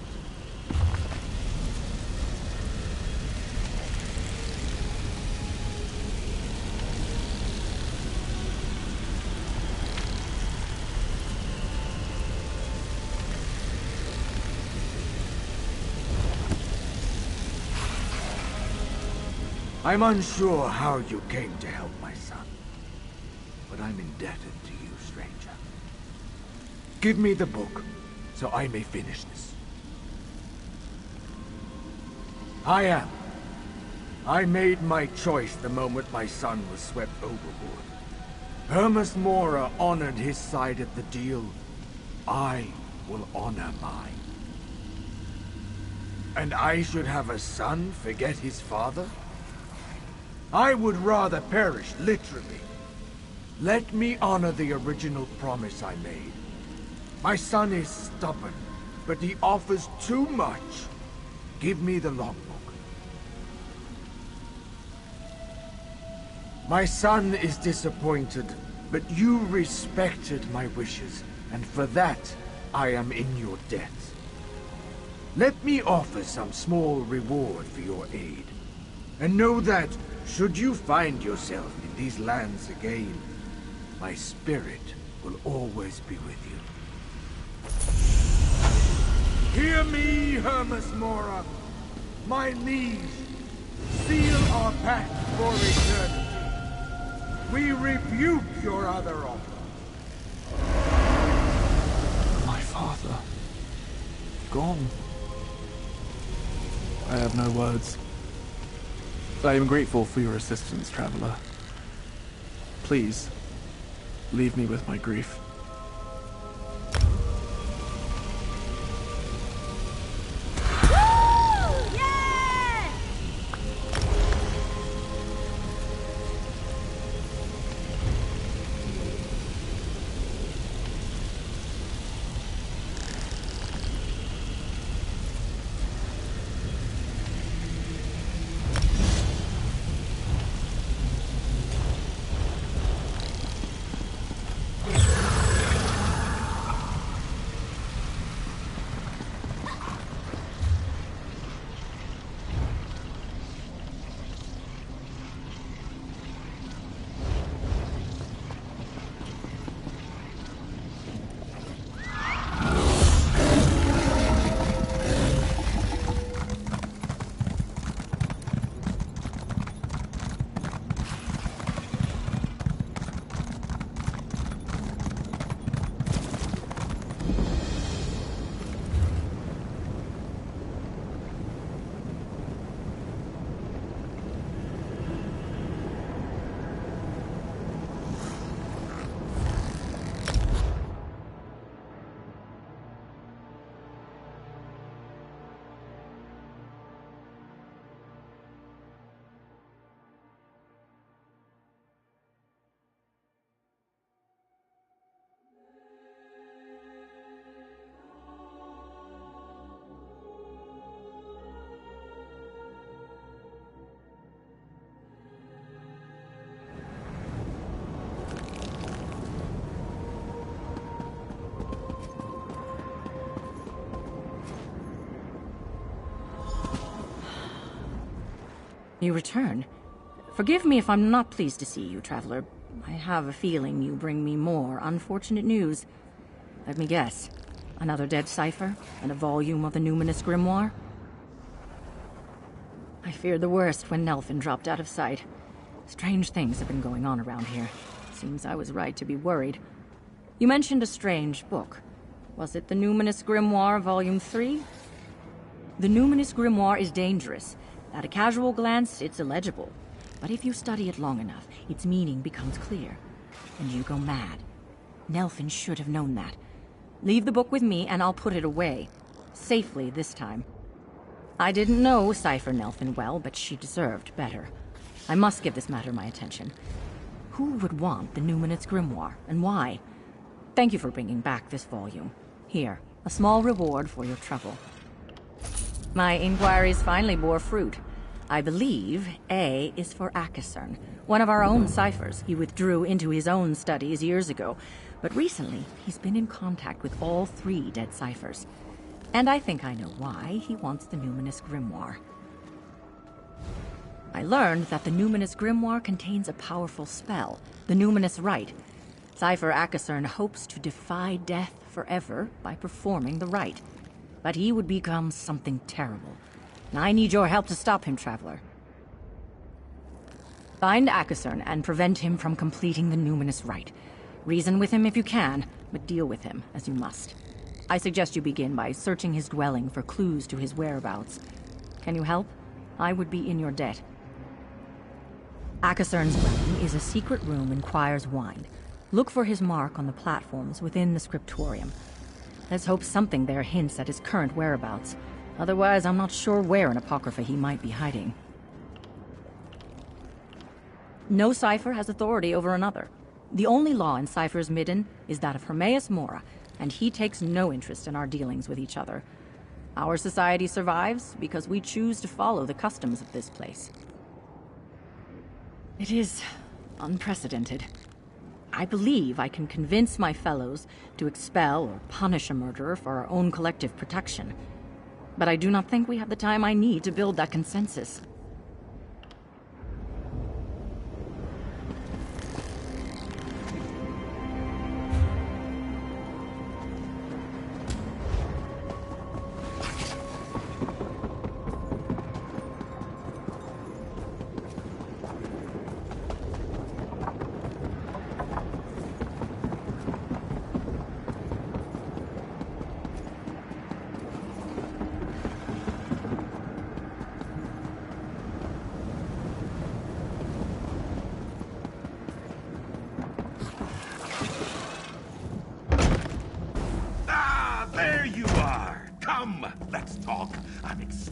I'm unsure how you came to help my son, but I'm indebted to you, stranger. Give me the book, so I may finish this. I made my choice the moment my son was swept overboard. Hermas Mora honored his side of the deal. I will honor mine. And I should have a son forget his father? I would rather perish, literally. Let me honor the original promise I made. My son is stubborn, but he offers too much. Give me the logbook. My son is disappointed, but you respected my wishes, and for that, I am in your debt. Let me offer some small reward for your aid. And know that, should you find yourself in these lands again, my spirit will always be with you. Hear me, Hermas Mora, my liege. Seal our pact for eternity. We rebuke your other offer. My father. Gone. I have no words. I am grateful for your assistance, Traveler. Please, leave me with my grief. You return? Forgive me if I'm not pleased to see you, Traveler. I have a feeling you bring me more unfortunate news. Let me guess. Another dead cipher? And a volume of the Numinous Grimoire? I feared the worst when Nelfin dropped out of sight. Strange things have been going on around here. Seems I was right to be worried. You mentioned a strange book. Was it the Numinous Grimoire, Volume 3? The Numinous Grimoire is dangerous. At a casual glance, it's illegible. But if you study it long enough, its meaning becomes clear. And you go mad. Nelfin should have known that. Leave the book with me, and I'll put it away. Safely this time. I didn't know Cipher Nelfin well, but she deserved better. I must give this matter my attention. Who would want the Numinous Grimoire, and why? Thank you for bringing back this volume. Here, a small reward for your trouble. My inquiries finally bore fruit. I believe A is for Akasern, one of our own ciphers he withdrew into his own studies years ago. But recently, he's been in contact with all 3 dead ciphers. And I think I know why he wants the Numinous Grimoire. I learned that the Numinous Grimoire contains a powerful spell, the Numinous Rite. Cipher Akasern hopes to defy death forever by performing the rite. But he would become something terrible. And I need your help to stop him, Traveler. Find Akasern and prevent him from completing the Numinous Rite. Reason with him if you can, but deal with him as you must. I suggest you begin by searching his dwelling for clues to his whereabouts. Can you help? I would be in your debt. Akasern's dwelling is a secret room in Choir's Wind. Look for his mark on the platforms within the scriptorium. Let's hope something there hints at his current whereabouts. Otherwise, I'm not sure where in Apocrypha he might be hiding. No cipher has authority over another. The only law in Cipher's Midden is that of Hermaeus Mora, and he takes no interest in our dealings with each other. Our society survives because we choose to follow the customs of this place. It is unprecedented. I believe I can convince my fellows to expel or punish a murderer for our own collective protection. But I do not think we have the time I need to build that consensus.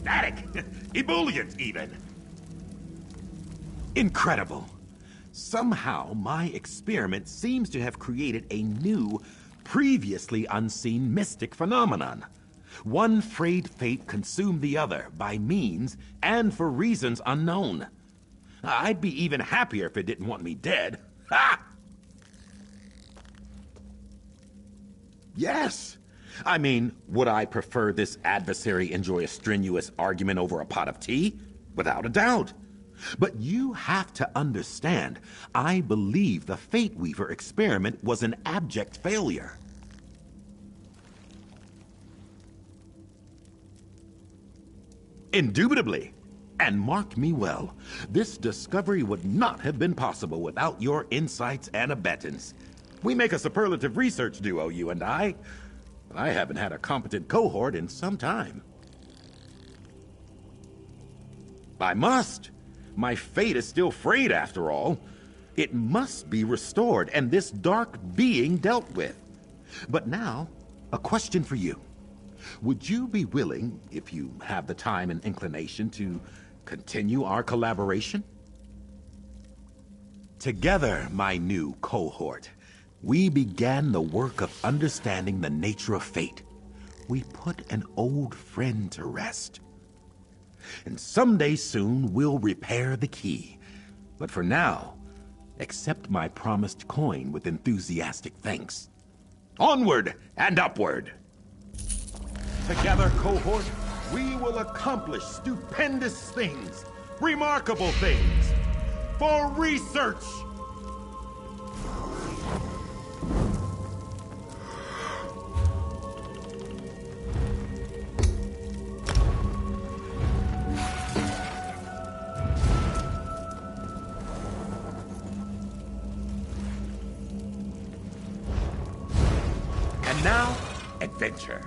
ecstatic, ebullient even. Incredible. Somehow, my experiment seems to have created a new, previously unseen mystic phenomenon. One frayed fate consumed the other by means and for reasons unknown. I'd be even happier if it didn't want me dead. Ha! Yes. I mean, would I prefer this adversary enjoy a strenuous argument over a pot of tea? Without a doubt. But you have to understand, I believe the Fate Weaver experiment was an abject failure. Indubitably. And mark me well, this discovery would not have been possible without your insights and abettance. We make a superlative research duo, you and I. But I haven't had a competent cohort in some time. I must. My fate is still frayed, after all. It must be restored, and this dark being dealt with. But now, a question for you. Would you be willing, if you have the time and inclination, to continue our collaboration? Together, my new cohort, we began the work of understanding the nature of fate. We put an old friend to rest. And someday soon, we'll repair the key. But for now, accept my promised coin with enthusiastic thanks. Onward and upward! Together, cohort, we will accomplish stupendous things, remarkable things, for research! And now, adventure.